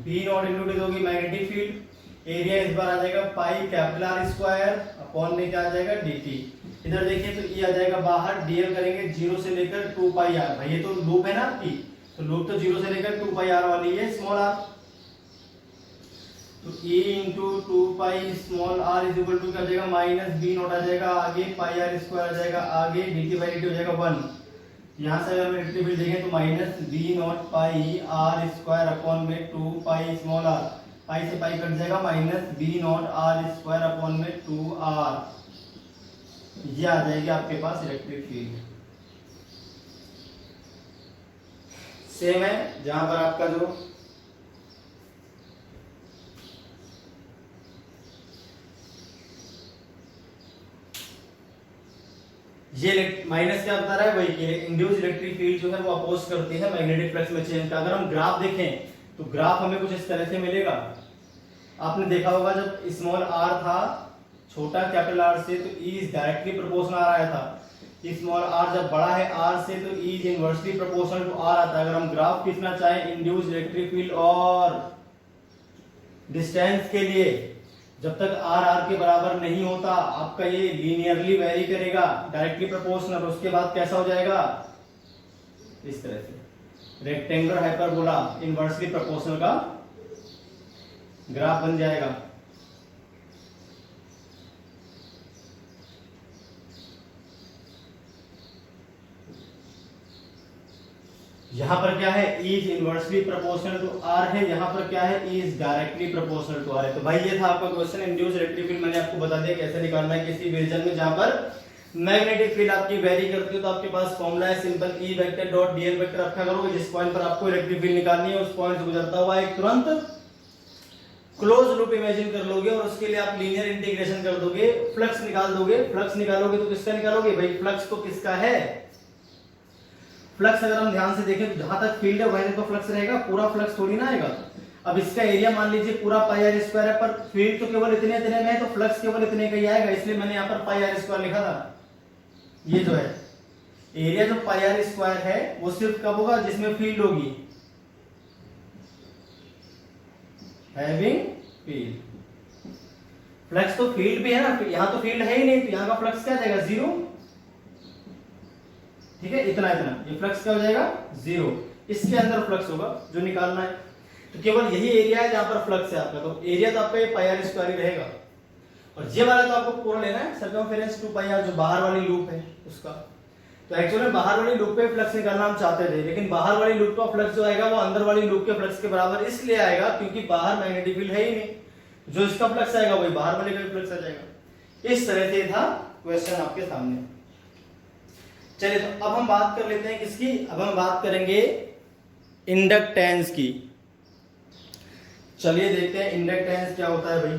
B not into d दोगे मैग्नेटिक फील्ड, एरिया इस बार आ जाएगा pi capital r square upon में क्या आ जाएगा डी टी। इधर देखिए तो ई आ जाएगा बाहर, डीएल करेंगे 0 से लेकर 2 पाई आर। भाई ये तो लूप है ना आपकी, तो लूप तो 0 से लेकर 2 पाई आर वाली है स्मॉल आर। तो e into 2 pi small r is equal to क्या हो जाएगा, माइनस बी नॉट आ जाएगा, आगे पाई आर स्क्वायर आ जाएगा, आगे dt बाई dt हो जाएगा 1। यहाँ से अगर हम इलेक्ट्रिक देखें तो minus B not pi r square upon में 2 पाई स्मॉल आर, पाई से पाई कट जाएगा, minus B not r square upon में 2 आर। ये आ जाएगी आपके पास इलेक्ट्रिक फील्ड। सेम है जहां पर आपका जो ये माइनस क्या बता रहा है, वही कि इंड्यूस इलेक्ट्रिक फील्ड जो है वो अपोज करती है मैग्नेटिक फ्लक्स में चेंज का। अगर हम ग्राफ देखें तो ग्राफ हमें कुछ इस तरह से मिलेगा। आपने देखा होगा जब स्मॉल आर था छोटा कैपिटल आर से तो E is directly proportional r आया था। स्मॉल आर जब बड़ा है आर से तो E is inversely proportional to r आता है। अगर हम ग्राफ खींचना चाहें इंड्यूस इलेक्ट्रिक फील्ड और डिस्टेंस के लिए, जब तक आर आर के बराबर नहीं होता आपका ये लीनियरली वेरी करेगा, डायरेक्टली प्रोपोर्शनल। उसके बाद कैसा हो जाएगा, इस तरह से रेक्टेंगुलर हाइपरबोला इनवर्सली प्रोपोर्शनल का ग्राफ बन जाएगा। यहां पर क्या है, E is inversely proportional to R है, यहां पर क्या है, E is directly proportional to R है। तो भाई ये था आपका क्वेश्चन। इंड्यूस्ड इलेक्ट्रिक फील्ड मैंने आपको बता दिया कैसे निकालना है किसी भी रीजन में जहां पर मैग्नेटिक फील्ड आपकी वेरी करती है। तो आपके पास फॉर्मूला है simple, E vector dot dl vector रखा करोगे। जिस पॉइंट पर आपको इलेक्ट्रिक फील्ड निकालनी है उस पॉइंट से गुजरता हुआ एक तुरंत क्लोज लूप इमेजिन कर लोगे और उसके लिए आप लीनियर इंटीग्रेशन कर दोगे, फ्लक्स निकाल दोगे। फ्लक्स निकालोगे तो किसका निकालोगे भाई, फ्लक्स तो किसका है, फ्लक्स अगर हम ध्यान से देखें तो जहां तक फील्ड है वहीं तो फ्लक्स रहेगा, पूरा फ्लक्स थोड़ी ना आएगा। अब इसका एरिया मान लीजिए पूरा पाई आर स्क्वायर है, पर फील्ड तो केवल इतने इतने में है तो फ्लक्स केवल इतने का ही आएगा, इसलिए मैंने यहाँ पर पाई आर स्क्वायर लिखा था। ये जो है एरिया जो पाई आर स्क्वायर है वो सिर्फ कब होगा, जिसमें फील्ड होगी, हैविंग फील्ड। फ्लक्स तो फील्ड भी है ना, यहाँ तो फील्ड है ही नहीं तो यहाँ का फ्लक्स क्या जाएगा, जीरो। ठीक है, इतना इतना ये फ्लक्स क्या हो जाएगा, जीरो। इसके अंदर फ्लक्स होगा जो निकालना है। तो केवल यही एरिया है जहां पर फ्लक्स है आपका, तो एरिया तो आपका पाई आर स्क्वायर ही रहेगा। और ये वाला तो आपको पूरा लेना है सर्कमफेरेंस 2 पाई आर, जो बाहर वाली लूप है उसका। तो एक्चुअली बाहर वाली लूप पे फ्लक्स निकालना हम चाहते थे, लेकिन बाहर वाली लूप का फ्लक्स जो आएगा वो अंदर वाली लूप के फ्लक्स के बराबर इसलिए आएगा क्योंकि बाहर मैग्नेटिक फील्ड है ही नहीं, जो इसका फ्लक्स आएगा वही बाहर वाले का फ्लक्स आ जाएगा। इस तरह से था क्वेश्चन आपके सामने। चलिए तो अब हम बात कर लेते हैं किसकी, अब हम बात करेंगे इंडक्टेंस की। चलिए देखते हैं इंडक्टेंस क्या होता है भाई।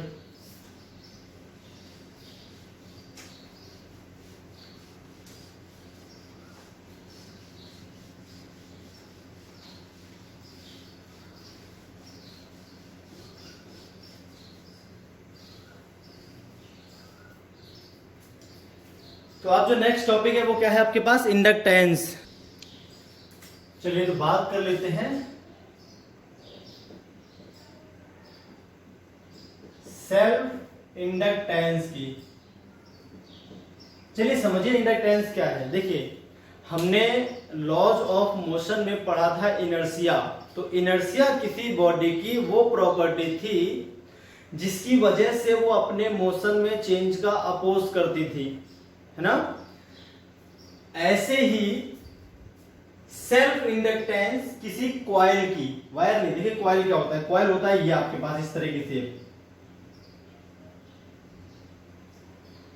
तो अब जो नेक्स्ट टॉपिक है वो क्या है आपके पास, इंडक्टेंस। चलिए तो बात कर लेते हैं सेल्फ इंडक्टेंस की। चलिए समझिए इंडक्टेंस क्या है। देखिए हमने लॉज ऑफ मोशन में पढ़ा था इनर्शिया। तो इनर्शिया किसी बॉडी की वो प्रॉपर्टी थी जिसकी वजह से वो अपने मोशन में चेंज का अपोज करती थी, है ना। ऐसे ही सेल्फ इंडक्टेंस किसी कॉइल की, वायर नहीं, देखिए कॉइल क्या होता है, कॉइल होता है ये आपके पास इस तरीके से,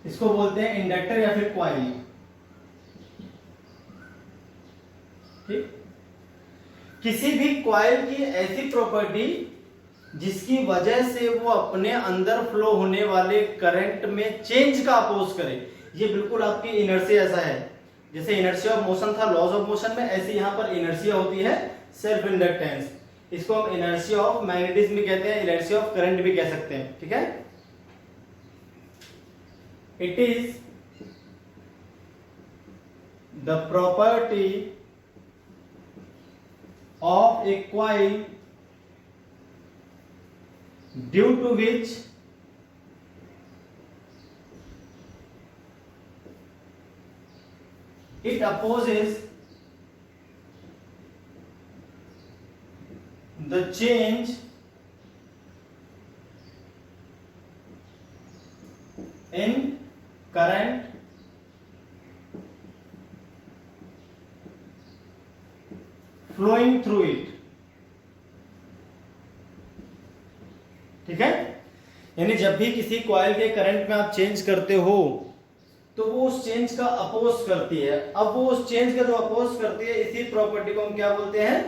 इसको बोलते हैं इंडक्टर या फिर कॉइल। ठीक, किसी भी कॉइल की ऐसी प्रॉपर्टी जिसकी वजह से वो अपने अंदर फ्लो होने वाले करंट में चेंज का अपोज करे। ये बिल्कुल आपकी इनर्शिया ऐसा है, जैसे इनर्शिया ऑफ मोशन था लॉज ऑफ मोशन में, ऐसे यहां पर इनर्शिया होती है सेल्फ इंडक्टेंस। इसको हम इनर्शिया ऑफ मैग्नेटिज्म भी कहते हैं, इनर्शिया ऑफ करंट भी कह सकते हैं। ठीक है, it is the property of a coil due to which it opposes the change in current flowing through it। ठीक है, यानी जब भी किसी कॉइल के करंट में आप चेंज करते हो तो वो उस चेंज का अपोज करती है। अब वो उस चेंज का जो अपोज करती है, इसी प्रॉपर्टी को हम क्या बोलते हैं?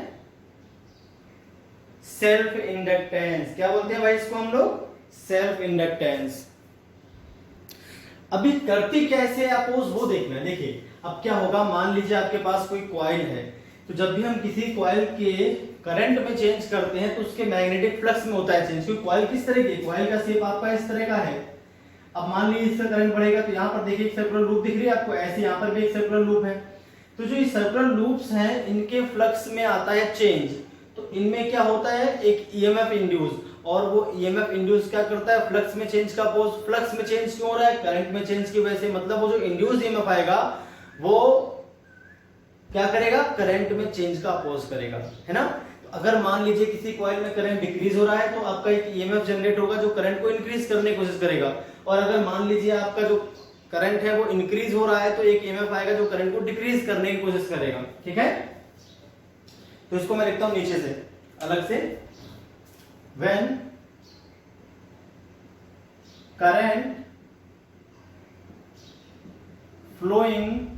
Self inductance. क्या बोलते हैं भाई इसको हम लोग? Self inductance. अभी करती कैसे अपोज वो देखना है। देखिए अब क्या होगा, मान लीजिए आपके पास कोई कॉइल है, तो जब भी हम किसी कॉइल के करंट में चेंज करते हैं तो उसके मैग्नेटिक फ्लक्स में होता है चेंज। क्योंकि कॉइल किस तरह की, कॉइल का शेप आपका इस तरह का है। अब मान लीजिए इसका करंट बढ़ेगा तो यहाँ पर देखिए एक सर्कुलर लूप दिख रही है आपको, ऐसे यहाँ पर भी एक सर्कुलर लूप है। तो जो ये सर्कुलर लूप्स हैं इनके फ्लक्स में आता है चेंज। तो इनमें क्या होता है, एक ईएमएफ इंड्यूस, और वो ईएमएफ इंड्यूस क्या करता है? फ्लक्स में चेंज का अपोज। फ्लक्स में चेंज क्यों हो रहा है? करंट में चेंज की वजह से। मतलब वो जो इंड्यूस ईएमएफ आएगा वो क्या करेगा? करंट में चेंज का अपोज करेगा, है ना। अगर मान लीजिए किसी कॉइल में करंट डिक्रीज हो रहा है तो आपका एक ईएमएफ जनरेट होगा जो करंट को इंक्रीज करने की कोशिश करेगा। और अगर मान लीजिए आपका जो करंट है वो इंक्रीज हो रहा है तो एक ईएमएफ आएगा जो करंट को डिक्रीज करने की कोशिश करेगा। ठीक है, तो इसको मैं लिखता हूं नीचे से अलग से। When current flowing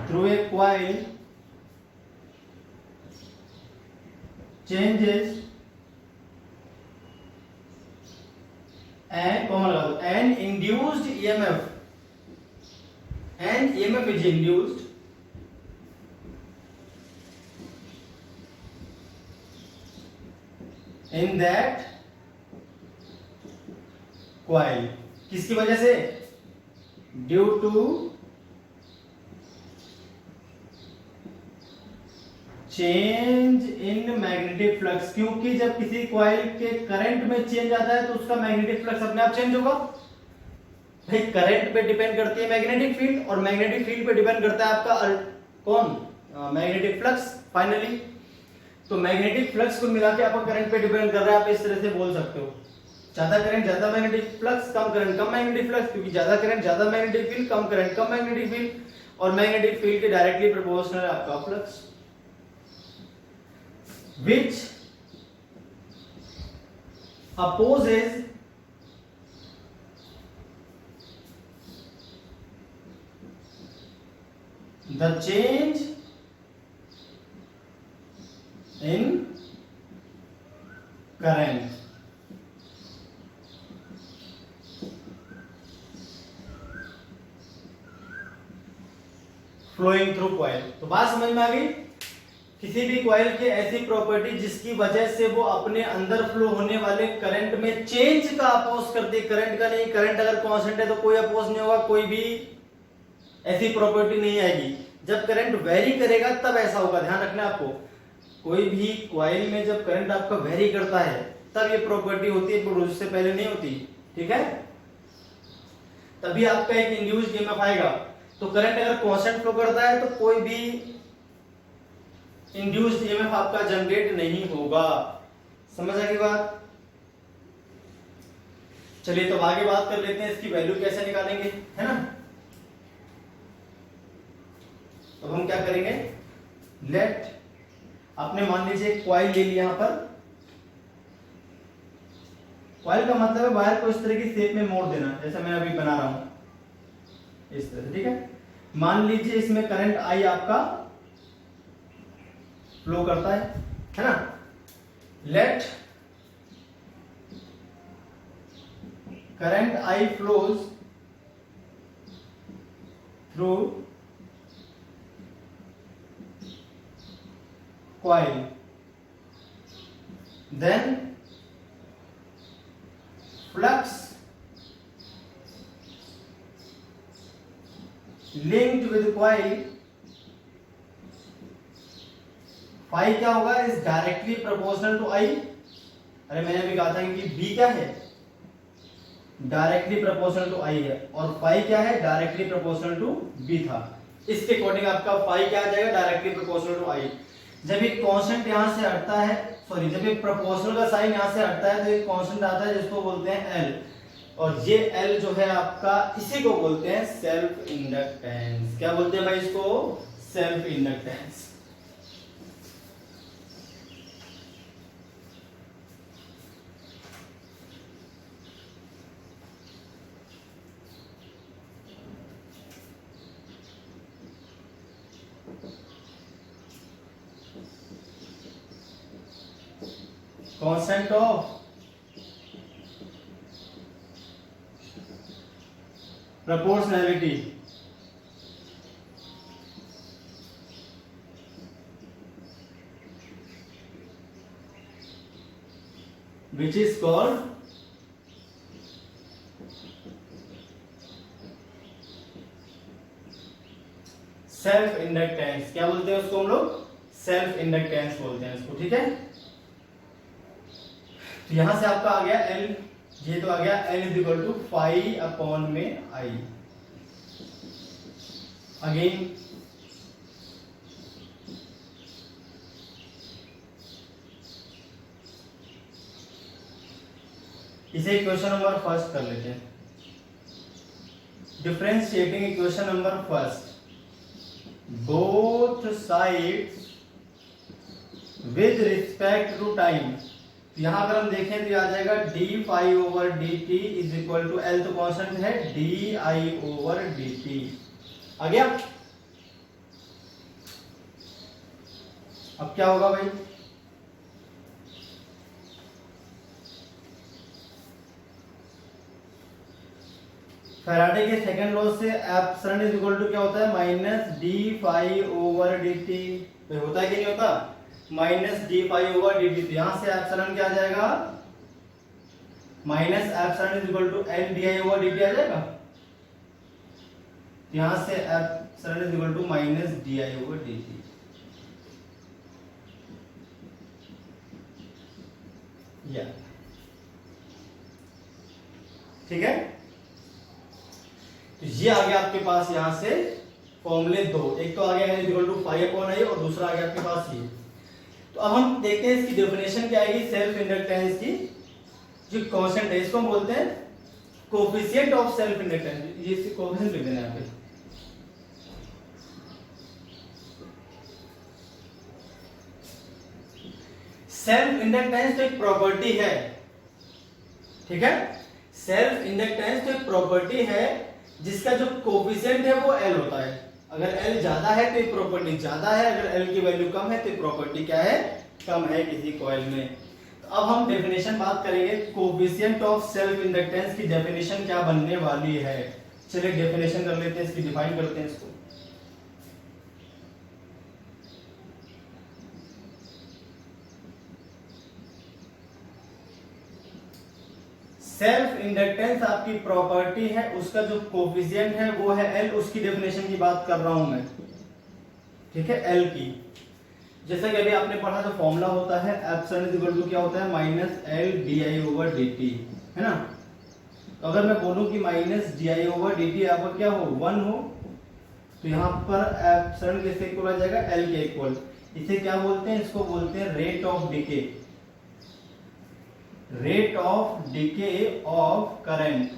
through a coil changes and induced EMF, and EMF is induced in that coil। किसकी वजह से? Due to change in magnetic flux. क्योंकि जब किसी कॉइल के करंट में चेंज आता है तो उसका मैग्नेटिक फ्लक्स अपने आप चेंज होगा। भाई करंट पे डिपेंड करती है मैग्नेटिक फील्ड, और मैग्नेटिक फील्ड पे डिपेंड करता है आपका कौन? Magnetic flux finally. तो मैग्नेटिक फ्लक्स को मिला के आपका करंट पे डिपेंड कर रहा है। आप इस तरह से बोल सकते हो, ज्यादा करंट ज्यादा मैग्नेटिक फ्लक्स, कम करंट कम मैग्नेटिक फ्लक्स। क्योंकि ज्यादा करंट ज्यादा मैग्नेटिक फील्ड, कम करंट कम मैग्नेटिक फील्ड, और मैग्नेटिक फील्ड के डायरेक्टली प्रोपोर्शनल है आपका flux. which opposes the change in current। Flowing through coil. तो बात समझ में आ गई? किसी भी कॉइल की ऐसी प्रॉपर्टी जिसकी वजह से वो अपने अंदर फ्लो होने वाले करंट में चेंज का अपोज करती है। करंट का नहीं, करंट अगर कांस्टेंट है तो कोई अपोज नहीं होगा, कोई भी ऐसी प्रॉपर्टी नहीं आएगी। जब करंट वेरी करेगा तब ऐसा होगा, ध्यान रखना आपको। कोई भी कॉइल में जब करंट आपका वेरी करता है तब ये प्रॉपर्टी होती है, पर उससे पहले नहीं होती। ठीक है, तभी आपका एक इंड्यूस्ड ईएमएफ आएगा। तो करंट अगर कांस्टेंट फ्लो करता है तो कोई भी इंड्यूस्ड ईएमएफ आपका जनरेट नहीं होगा। समझ आ गई बात? चलिए तो आगे बात कर लेते हैं इसकी वैल्यू कैसे निकालेंगे, है ना। तो हम क्या करेंगे, लेट आपने मान लीजिए कॉइल ले लिया। यहां पर कॉइल का मतलब है वायर को इस तरह की शेप में मोड़ देना, जैसा मैं अभी बना रहा हूं इस तरह से। ठीक है, मान लीजिए इसमें करंट आई आपका फ्लो करता है ना। Let current I flows through coil, then flux linked with coil, phi क्या होगा, is directly proportional to I. अरे मैंने अभी कहा था कि बी क्या है, डायरेक्टली प्रोपोर्शनल टू आई है, और फाई क्या है, डायरेक्टली प्रोपोर्शनल टू बी था। इसके अकॉर्डिंग आपका फाई क्या आ जाएगा, डायरेक्टली प्रोपोर्शनल टू आई। जब एक कांस्टेंट यहां से हटता है, सॉरी जब एक प्रोपोर्शनल का साइन यहां से हटता है तो एक कांस्टेंट आता है जिसको बोलते हैं एल, और ये एल जो है आपका, इसी को बोलते हैं सेल्फ इंडक्टेंस। क्या बोलते हैं भाई इसको, self inductance. Constant of proportionality which is called self inductance. क्या बोलते हैं उसको हम लोग, सेल्फ इंडक्टेंस बोलते हैं इसको, ठीक है। तो यहां से आपका आ गया एल, ये तो आ गया L is equal to phi upon में आई। अगेन इसे इक्वेशन नंबर फर्स्ट कर लेते हैं। Differentiating equation number first, both sides with respect to time. यहां अगर हम देखें तो आ जाएगा D phi over D T is equal to, L तो कांस्टेंट है, D I over D T. आ गया। अब क्या होगा भाई, फैराडे के सेकंड लॉ से एप्सिलॉन इज इक्वल टू क्या होता है, minus D phi over D T. होता है कि नहीं होता, minus D phi over D T. यहां से एप्सिलॉन क्या आ जाएगा, minus epsilon is equal to L D I over D T आ जाएगा। यहां से epsilon is equal to minus D I over D T. या ठीक है। तो ये आ गया आपके पास यहां से फॉर्मूले दो, एक तो आ गया L equal to phi upon I, और दूसरा आ गया आपके पास ये। तो अब हम देखते हैं इसकी डेफिनेशन क्या आएगी सेल्फ इंडक्टेंस की। जो कांस्टेंट है इसको हम बोलते हैं कोफिशिएंट ऑफ सेल्फ इंडक्टेंस। ये इसकी कोफिशिएंट लिख देना यहां पे। सेल्फ इंडक्टेंस तो एक प्रॉपर्टी है, ठीक है। सेल्फ इंडक्टेंस तो एक प्रॉपर्टी है जिसका जो कोफिशिएंट है वो एल होता है। अगर एल ज्यादा है तो ये प्रॉपर्टी ज्यादा है, अगर एल की वैल्यू कम है तो ये प्रॉपर्टी क्या है, कम है किसी कॉइल में। तो अब हम डेफिनेशन बात करेंगे, कोफिशिएंट ऑफ सेल्फ इंडक्टेंस की डेफिनेशन क्या बनने वाली है। चलिए डेफिनेशन कर लेते हैं, इसकी डिफाइन करते हैं इसको। सेल्फ इंडक्टेंस आपकी प्रॉपर्टी है, उसका जो कोफिशिएंट है वो है एल, उसकी डेफिनेशन की बात कर रहा हूं मैं, ठीक है, एल की। जैसा कि अभी आपने पढ़ा जो फॉर्मूला होता है एप्सिलॉन इज इक्वल टू क्या होता है, minus L D I over D T, है ना। तो अगर मैं बोलूं कि minus D I over D T आपका क्या हो, 1 हो, तो यहाँ पर एप्सिलॉन किसके इक्वल आ जाएगा, एल के इक्वल। इसे क्या बोलते हैं, इसको बोलते हैं rate of decay, rate of decay of current,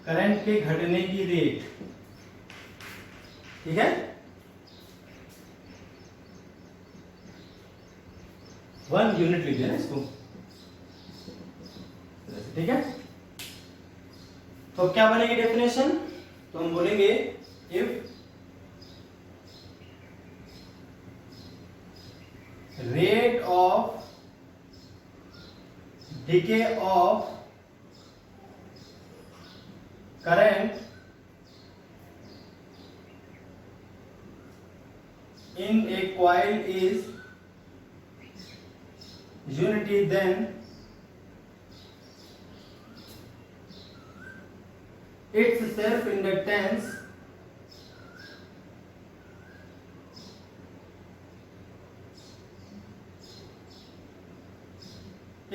current के घटने की रेट, ठीक है। 1 यूनिट लिख देना इसको, ठीक है। तो क्या बनेगी डेफिनेशन, तो हम बोलेंगे if rate of decay of current in a coil is unity, then its self inductance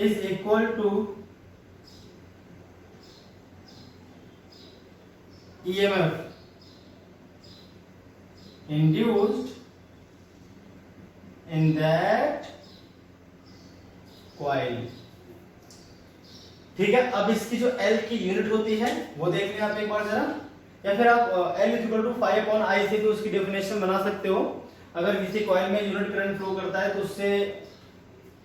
is equal to EMF induced in that coil। ठीक है, अब इसकी जो L की यूनिट होती है वो देख लें आप एक बार जरा, या फिर आप L = 5/I से भी उसकी डेफिनेशन बना सकते हो। अगर किसी कॉइल में यूनिट करंट फ्लो करता है तो उससे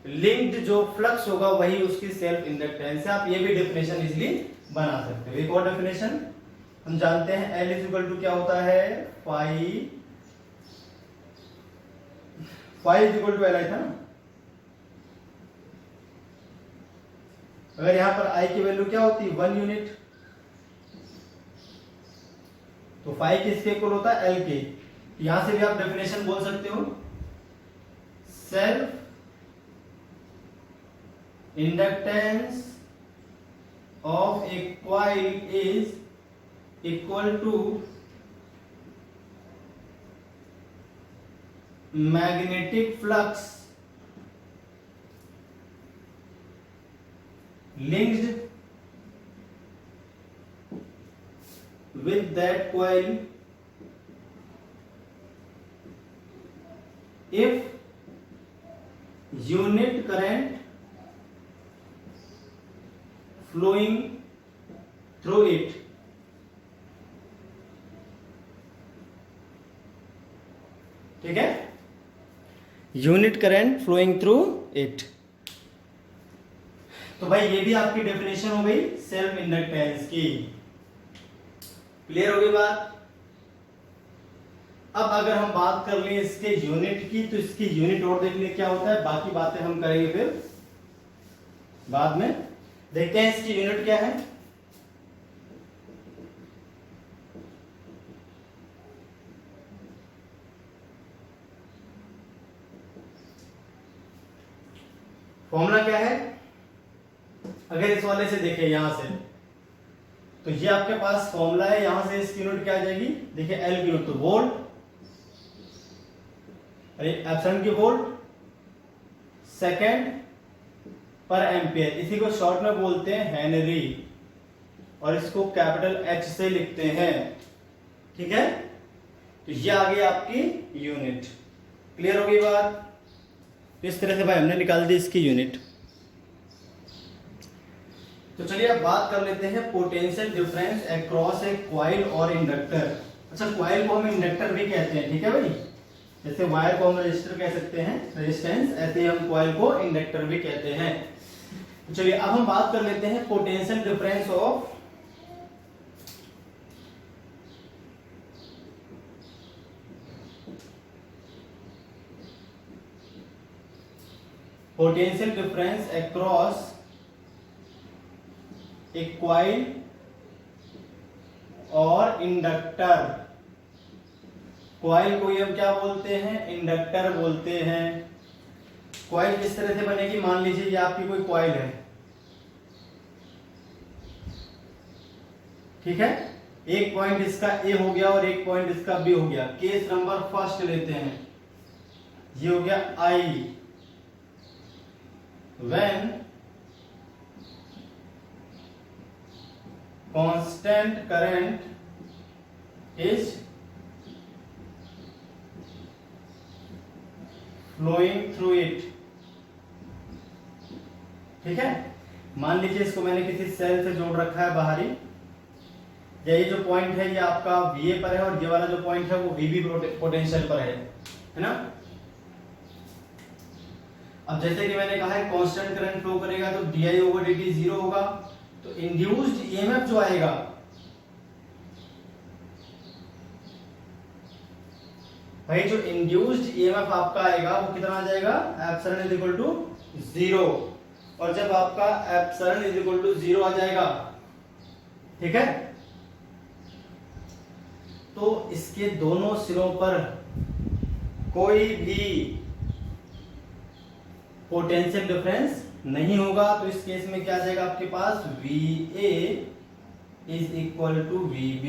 लिंक्ड जो फ्लक्स होगा वही उसकी सेल्फ इंडक्टेंस है। आप ये भी डेफिनेशन इजीली बना सकते हो। एक और डेफिनेशन हम जानते हैं, L = क्या होता है, phi = Li था ना। अगर यहां पर I की वैल्यू क्या होती है, 1 यूनिट, तो phi किसके इक्वल होता है, L के। यहां से भी आप डेफिनेशन बोल सकते हो, self inductance of a coil is equal to magnetic flux linked with that coil if unit current flowing through it। ठीक है, unit current flowing through it. तो भाई ये भी आपकी डेफिनेशन हो गई सेल्फ इंडक्टेंस की। क्लियर हो गई बात। अब अगर हम बात कर लें इसके यूनिट की, तो इसकी यूनिट और देख लें क्या होता है, बाकी बातें हम करेंगे फिर बाद में। देखते हैं इसकी यूनिट क्या है। फॉर्मूला क्या है, अगर इस वाले से देखें यहां से, तो ये आपके पास फॉर्मूला है, यहां से इसकी यूनिट क्या आ जाएगी, देखिए L की यूनिट तो वोल्ट, अरे एप्सिलॉन की वोल्ट सेकंड पर एम्पियर, इसी को शॉर्ट में बोलते हैं हेनरी, और इसको कैपिटल H से लिखते हैं। ठीक है, तो ये आ गई आपकी यूनिट। क्लियर हो गई बात। इस तरह से भाई हमने निकाल दी इसकी यूनिट। तो चलिए अब बात कर लेते हैं पोटेंशियल डिफरेंस अक्रॉस ए कॉइल और इंडक्टर। अच्छा, कॉइल को हम इंडक्टर भी कहते हैं, ठीक है भाई, जैसे वायर को हम रेजिस्टर कह सकते हैं, रेजिस्टेंस, ऐसे ही हम कॉइल को इंडक्टर भी कहते हैं। तो चलिए अब हम बात कर लेते हैं potential difference of potential difference across A coil और इंडक्टर। कॉइल को हम क्या बोलते हैं, इंडक्टर बोलते हैं। कॉइल किस तरह से बनेगी, मान लीजिए ये आपकी कोई कॉइल है, ठीक है, एक पॉइंट इसका ए हो गया और एक पॉइंट इसका बी हो गया। केस नंबर फर्स्ट लेते हैं, ये हो गया आई, when constant current is flowing through it। ठीक है, मान लीजिए इसको मैंने किसी सेल से जोड़ रखा है बाहरी, या ये जो पॉइंट है ये आपका VA पर है और ये वाला जो पॉइंट है वो VB पोटेंशियल पर है ना। अब जैसे कि मैंने कहा है कांस्टेंट करंट फ्लो करेगा तो di/dt 0 होगा, तो इंड्यूस्ड ईएमएफ जो आएगा भाई, जो इंड्यूस्ड ईएमएफ आपका आएगा वो कितना आ जाएगा, एप्सिलॉन = 0। और जब आपका एप्सिलॉन = 0 आ जाएगा, ठीक है, तो इसके दोनों सिरों पर कोई भी पोटेंशियल डिफरेंस नहीं होगा। तो इस केस में क्या आ जाएगा आपके पास, VA = VB।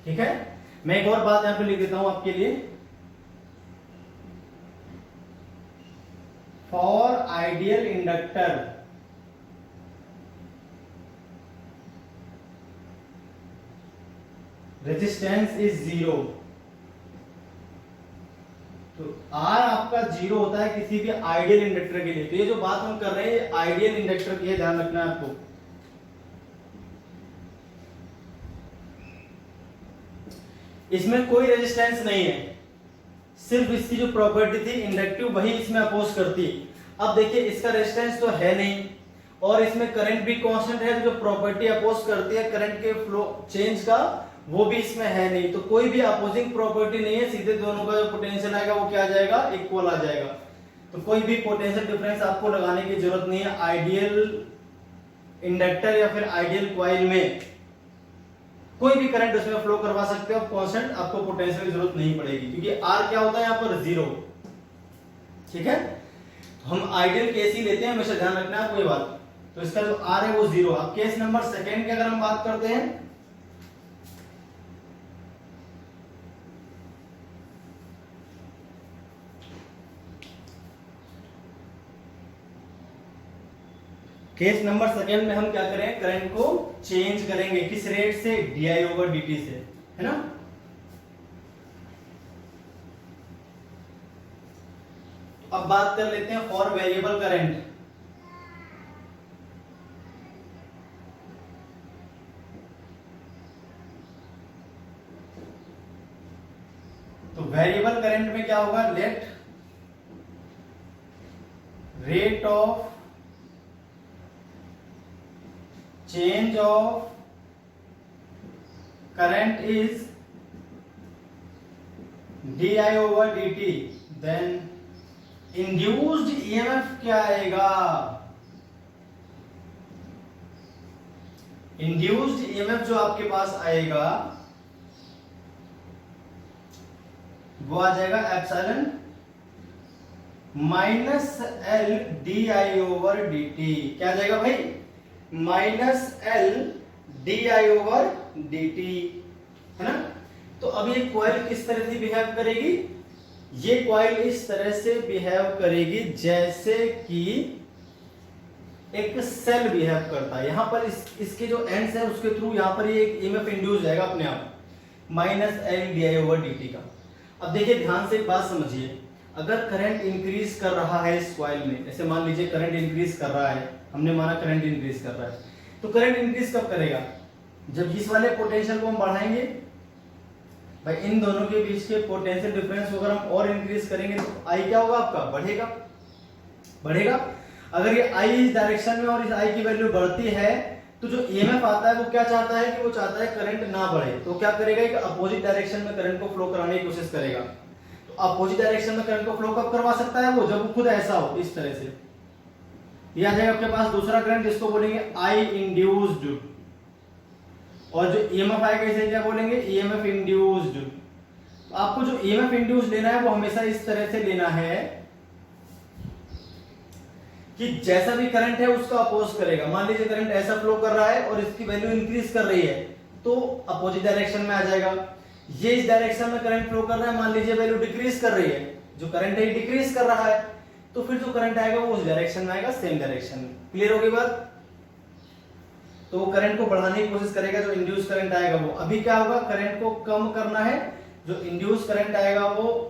ठीक है, मैं एक और बात यहां पे लिख देता हूं आपके लिए, for ideal inductor resistance is zero. तो R आपका जीरो होता है किसी भी आइडियल इंडक्टर के लिए। तो ये जो बात हम कर रहे हैं आइडियल इंडक्टर की है, ध्यान रखना है आपको। इसमें कोई रेजिस्टेंस नहीं है, सिर्फ इसकी जो प्रॉपर्टी थी इंडक्टिव वही इसमें अपोज करती है। अब देखिए इसका रेजिस्टेंस तो है नहीं और इसमें करंट भी कांस्टेंट है, तो जो प्रॉपर्टी अपोज करती है करंट के फ्लो चेंज का वो भी इसमें है नहीं। तो कोई भी अपोजिंग प्रॉपर्टी नहीं है, सीधे दोनों का जो पोटेंशियल आएगा वो क्या आ जाएगा, इक्वल आ जाएगा। तो कोई भी पोटेंशियल डिफरेंस आपको लगाने की जरूरत नहीं है। आइडियल इंडक्टर या फिर आइडियल कॉइल में कोई भी करंट उसमें फ्लो करवा सकते हो कांस्टेंट, आपको पोटेंशियल की जरूरत नहीं पड़ेगी क्योंकि आर क्या होता है यहाँ पर, जीरो। ठीक है, तो हम आइडियल केस ही लेते हैं, हमेशा ध्यान रखना है कोई बात। तो इसका जो आर है वो जीरो। अब केस नंबर सेकेंड की अगर हम बात करते हैं, केस नंबर सेकेंड में हम क्या करें, करंट को चेंज करेंगे किस रेट से, डी ओवर डी टी से, है ना। अब बात कर लेते हैं फॉर वेरिएबल करंट। तो वेरिएबल करंट में क्या होगा, let rate of change of current is di over dt, then induced EMF क्या आएगा, induced EMF जो आपके पास आएगा वो आ जाएगा epsilon minus L D I over D T. क्या आ जाएगा भाई, minus L D I over D T, है ना। तो अब ये कॉइल किस तरह से बिहेव करेगी, ये कॉइल इस तरह से बिहेव करेगी जैसे कि एक सेल बिहेव करता है। यहां पर इसके जो एंड्स है उसके थ्रू यहां पर ये एक ईएमएफ इंड्यूस जाएगा अपने आप, minus L D I over D T का। अब देखिए ध्यान से एक बात समझिए, अगर करंट इंक्रीज कर रहा है इस कॉइल में, जैसे मान लीजिए करंट इंक्रीज कर रहा है, हमने माना करंट इंक्रीज कर रहा है, तो करंट इंक्रीज कब करेगा, जब इस वाले पोटेंशियल को हम बढ़ाएंगे। भाई इन दोनों के बीच के पोटेंशियल डिफरेंस को अगर हम और इंक्रीज करेंगे तो आई क्या होगा आपका, बढ़ेगा, बढ़ेगा। अगर ये आई इस डायरेक्शन में और इस आई की वैल्यू बढ़ती है तो जो ईएमएफ आता है वो क्या चाहता है कि वो चाहता है करंट ना बढ़े, तो क्या करेगा, एक अपोजिट डायरेक्शन में करंट को फ्लो कराने की कोशिश करेगा। तो अपोजिट डायरेक्शन में करंट को फ्लो कब करवा सकता है वो, जब वो खुद ऐसा हो, इस तरह से। ये आ जाएगा आपके पास दूसरा करंट, जिसको बोलेंगे आई इंड्यूस्ड, और जो ईएमएफ आएगा इसे क्या बोलेंगे, ईएमएफ इंड्यूस्ड। तो आपको जो ईएमएफ इंड्यूस्ड लेना है वो हमेशा इस तरह से लेना है कि जैसा भी करंट है उसका अपोज करेगा। मान लीजिए करंट ऐसा फ्लो कर रहा है और इसकी वैल्यू इंक्रीज कर रही है तो अपोजिट डायरेक्शन में आ जाएगा। ये इस डायरेक्शन में करंट फ्लो कर रहा है, मान लीजिए वैल्यू डिक्रीज कर रही है, जो करंट है डिक्रीज कर रहा है, तो फिर जो करंट आएगा वो उस डायरेक्शन में आएगा, सेम डायरेक्शन में। क्लियर होगी बात। तो वो करंट को बढ़ाने की कोशिश करेगा, जो इंड्यूस करंट आएगा वो। अभी क्या होगा, करंट को कम करना है, जो इंड्यूस करंट आएगा वो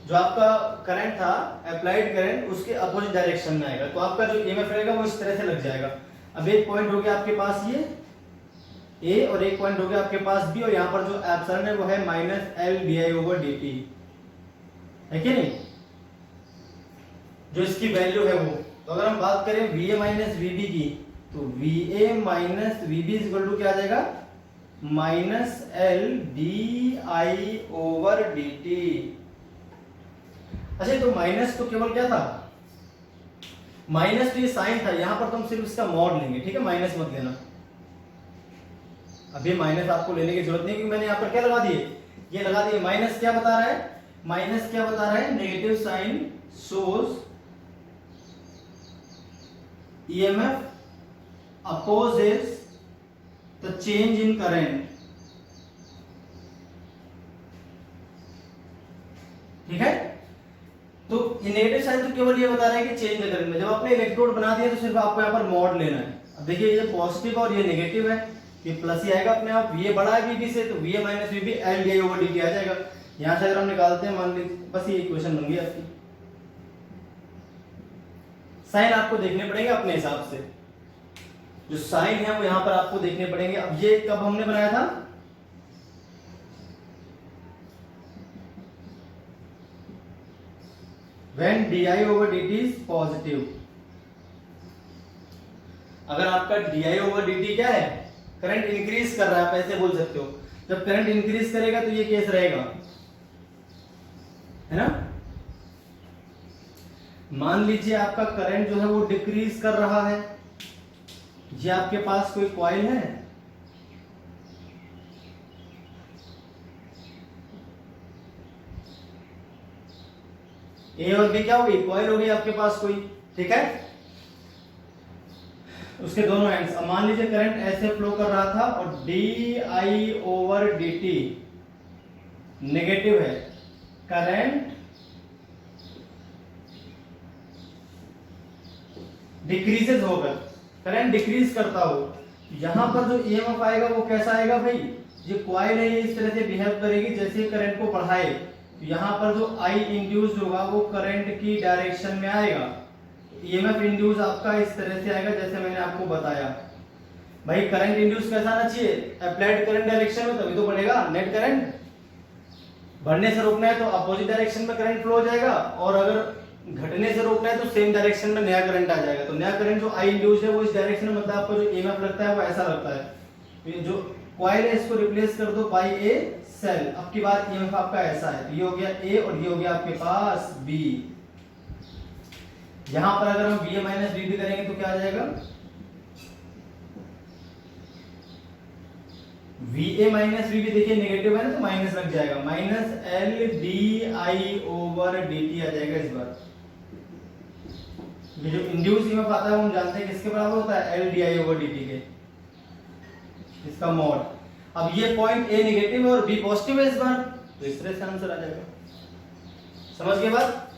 जो आपका करंट था अप्लाइड करंट उसके अपोजिट डायरेक्शन में आएगा, तो आपका जो ईएमएफ रहेगा वो इस तरह से लग जाएगा। अब एक पॉइंट हो गया आपके पास ये ए और एक पॉइंट हो गया आपके पास बी, और यहाँ पर जो एप्सिलॉन है वो है minus L D I over D T, है कि नहीं, जो इसकी वैल्यू है वो। तो अगर हम बात करें वीए माइनस वीबी की, तो VA minus VB equal to क्या आ जाएगा, minus L D I over D T. अच्छा तो माइनस तो केवल क्या था, माइनस तो ये साइन था, यहां पर तुम सिर्फ इसका मॉड लेंगे, ठीक है, माइनस मत लेना। अभी माइनस आपको लेने की जरूरत नहीं, क्योंकि मैंने यहां पर क्या लगा दिए, ये लगा दिए। माइनस क्या बता रहा है, माइनस क्या बता रहा है, negative sign shows EMF opposes the change in current, ठीक है। तो नेगेटिव साइन तो केवल ये बता रहा है कि चेंज द करंट में, जब आपने इलेक्ट्रोड बना दिया तो सिर्फ आपको यहाँ पर मॉड लेना है। अब देखिए ये पॉजिटिव और ये नेगेटिव है, ये प्लस ही आएगा अपने आप, वीए बड़ा है वीबी से तो VA minus VB L D over D T आ जाएगा। यहां से अगर हम निकालते हैं, मान लीजिए बस ये इक्वेशन बन गई आपकी। साइन आपको देखने पड़ेंगे अपने हिसाब से, जो साइन है वो यहां पर आपको देखने पड़ेंगे। अब ये कब हमने बनाया था, when di over dt is positive. अगर आपका di over dt क्या है, करंट इंक्रीज कर रहा है, आप ऐसे बोल सकते हो। जब करंट इंक्रीज करेगा तो ये केस रहेगा, है ना। मान लीजिए आपका करंट जो है वो डिक्रीज कर रहा है, ये आपके पास कोई कॉइल है, ए और बी क्या होगी, कॉइल होगी आपके पास कोई, ठीक है। उसके दोनों एंड्स, अब मान लीजिए करंट ऐसे फ्लो कर रहा था और D I over D T negative है, करंट डिक्रीजेज होकर, करंट डिक्रीज करता हो, यहां पर जो ईएमएफ आएगा वो कैसा आएगा भाई, ये कॉइल है, ये इस तरह से बिहेव करेगी जैसे करंट को बढ़ाए, तो यहां पर जो आई इंड्यूस होगा वो करंट की डायरेक्शन में आएगा। ईएमएफ इंड्यूस आपका इस तरह से आएगा जैसे मैंने आपको बताया। भाई करंट इंड्यूस कैसा आना चाहिए, अप्लाइड करंट डायरेक्शन में, तभी तो बढ़ेगा नेट करंट। बढ़ने से रोकना है तो अपोजिट डायरेक्शन में करंट फ्लो हो जाएगा, और अगर घटने से रोकना है तो सेम डायरेक्शन में नया करंट आ जाएगा। तो नया करंट जो आई इंड्यूस है वो इस डायरेक्शन में, मतलब आपको जो ईएमएफ लगता है वो ऐसा लगता है। ये जो कॉइल है इसको रिप्लेस कर दो बाई ए सेल, अब की बार ईएमएफ आपका ऐसा है, तो ये हो गया ए और ये हो गया आपके पास बी। यहां पर अगर हम वीए माइनस वीबी करेंगे तो क्या आ जाएगा, वीए माइनस वीबी, देखिए नेगेटिव है ना तो माइनस लग जाएगा, minus L D I over D T आ जाएगा इस बार। ये जो इंड्यूस ईएमएफ आता है वो हम जानते हैं किसके बराबर होता है, L D I over D T के, इसका मॉड। अब ये पॉइंट ए नेगेटिव है और बी पॉजिटिव है इस बार, तो इस तरह से आंसर आ जाएगा। समझ गए बात।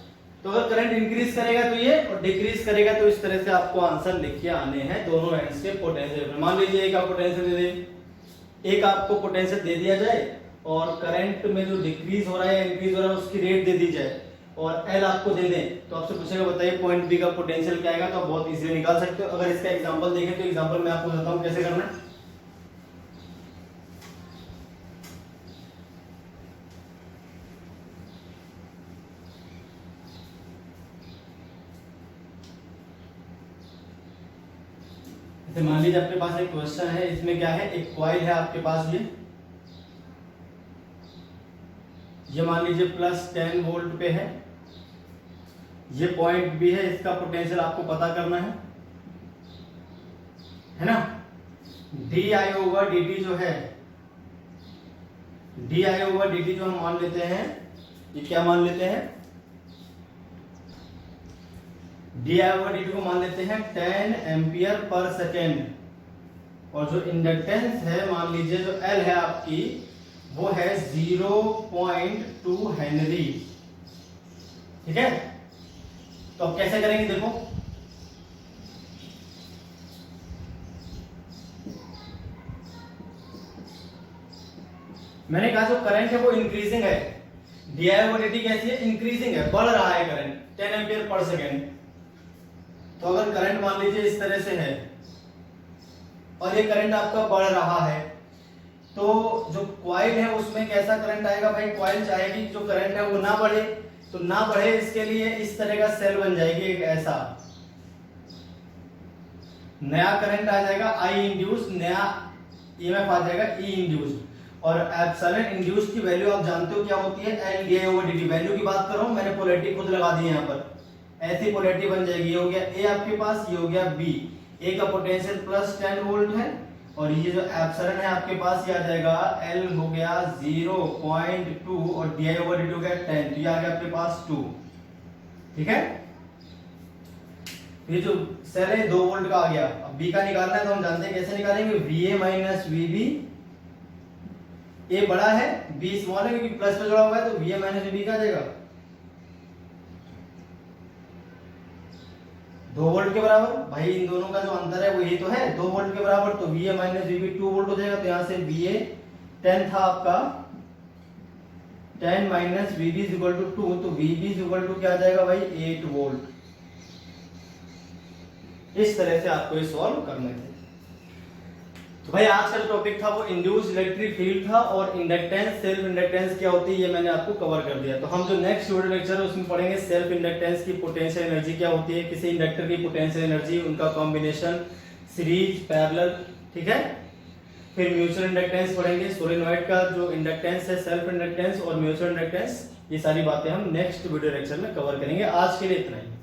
तो अगर करंट इंक्रीज करेगा तो ये, और डिक्रीज करेगा तो इस तरह से आपको आंसर लिख के आने हैं दोनों एंड्स के पोटेंशियल। मान लीजिए एक आप पोटेंशियल दे दे, एक आपको पोटेंशियल दे दिया जाए और करंट में जो डिक्रीज हो रहा है या इंक्रीज हो रहा है उसकी रेट दे दी जाए, और एल आपको दे दें, तो आपसे पूछेगा बताइए पॉइंट बी का पोटेंशियल क्या आएगा, तो आप बहुत इजीली निकाल सकते हो। अगर इसका एग्जांपल देखें तो एग्जांपल मैं आपको बताता हूं कैसे करना है। मान लीजिए आपके पास एक क्वेश्चन है, इसमें क्या है, एक कॉइल है आपके पास, ये मान लीजिए प्लस 10 वोल्ट पे है, ये पॉइंट बी है, इसका पोटेंशियल आपको पता करना है ना। D I over D T जो है, D I over D T जो हम मान लेते हैं, ये क्या मान लेते हैं, D I over D T को मान लेते हैं 10 एम्पियर पर सेकेंड, और जो इंडक्टेंस है मान लीजिए जो एल है आपकी वो है 0.2 हेनरी, ठीक है। तो अब कैसे करेंगे देखो, मैंने कहा जो करंट है वो इंक्रीजिंग है, D I over D T कैसी है, इंक्रीजिंग है, बढ़ रहा है करंट 10 एम्पियर पर सेकेंड। तो अगर करंट मान लीजिए इस तरह से है और ये करंट आपका बढ़ रहा है, तो जो कॉइल है उसमें कैसा करंट आएगा भाई, कॉइल चाहेगी जो करंट है वो ना बढ़े, तो ना बढ़े इसके लिए इस तरह का सेल बन जाएगी एक ऐसा, नया करंट आ जाएगा आई इंड्यूस, नया ईएमएफ आ जाएगा ई इंड्यूस, और एप्सिलॉन इंड्यूस की वैल्यू आप जानते हो क्या होती है, L D I over D T. Value की बात कर रहा हूं, मैंने पोलैरिटी खुद लगा दी है यहाँ पर, ऐसी पोलैरिटी बन जाएगी। ये हो गया ए आपके पास, ये हो गया बी, ए का पोटेंशियल प्लस 10 वोल्ट है, और ये जो एप्सिलॉन है आपके पास ये आ जाएगा एल हो गया 0.2 और D I over D T हो गया 10, तो ये आ गया आपके पास 2, ठीक है। ये जो सेल है 2 वोल्ट का आ गया। अब बी का निकालना है तो हम जानते हैं कैसे निकालेंगे, वीए माइनस वीबी, ए बड़ा है बी स्मॉल है क्योंकि प्लस पे जुड़ा हुआ है, तो वीए माइनस वीबी का आ जाएगा 2 वोल्ट के बराबर। भाई इन दोनों का जो अंतर है वो ये तो है 2 वोल्ट के बराबर, तो VA माइनस VB 2 वोल्ट हो जाएगा। तो यहाँ से VA 10 था आपका 10 minus VB is equal to 2, तो VB इज इक्वल टू क्या आ जाएगा भाई 8 वोल्ट। इस तरह से आपको ये सॉल्व करने थे। तो भाई आज का जो टॉपिक था वो इंड्यूस्ड इलेक्ट्रिक फील्ड था, और इंडक्टेंस सेल्फ इंडक्टेंस क्या होती है ये मैंने आपको कवर कर दिया। तो हम जो नेक्स्ट वीडियो लेक्चर है उसमें पढ़ेंगे सेल्फ इंडक्टेंस की पोटेंशियल एनर्जी क्या होती है, किसी इंडक्टर की पोटेंशियल एनर्जी, उनका कॉम्बिनेशन, सीरीज, पैरेलल, ठीक है। फिर म्यूचुअल इंडक्टेंस पढ़ेंगे, सोलेनॉइड का जो इंडक्टेंस है, सेल्फ इंडक्टेंस और म्यूचुअल इंडक्टेंस, ये सारी बातें हम नेक्स्ट वीडियो लेक्चर में कवर करेंगे। आज के लिए इतना ही।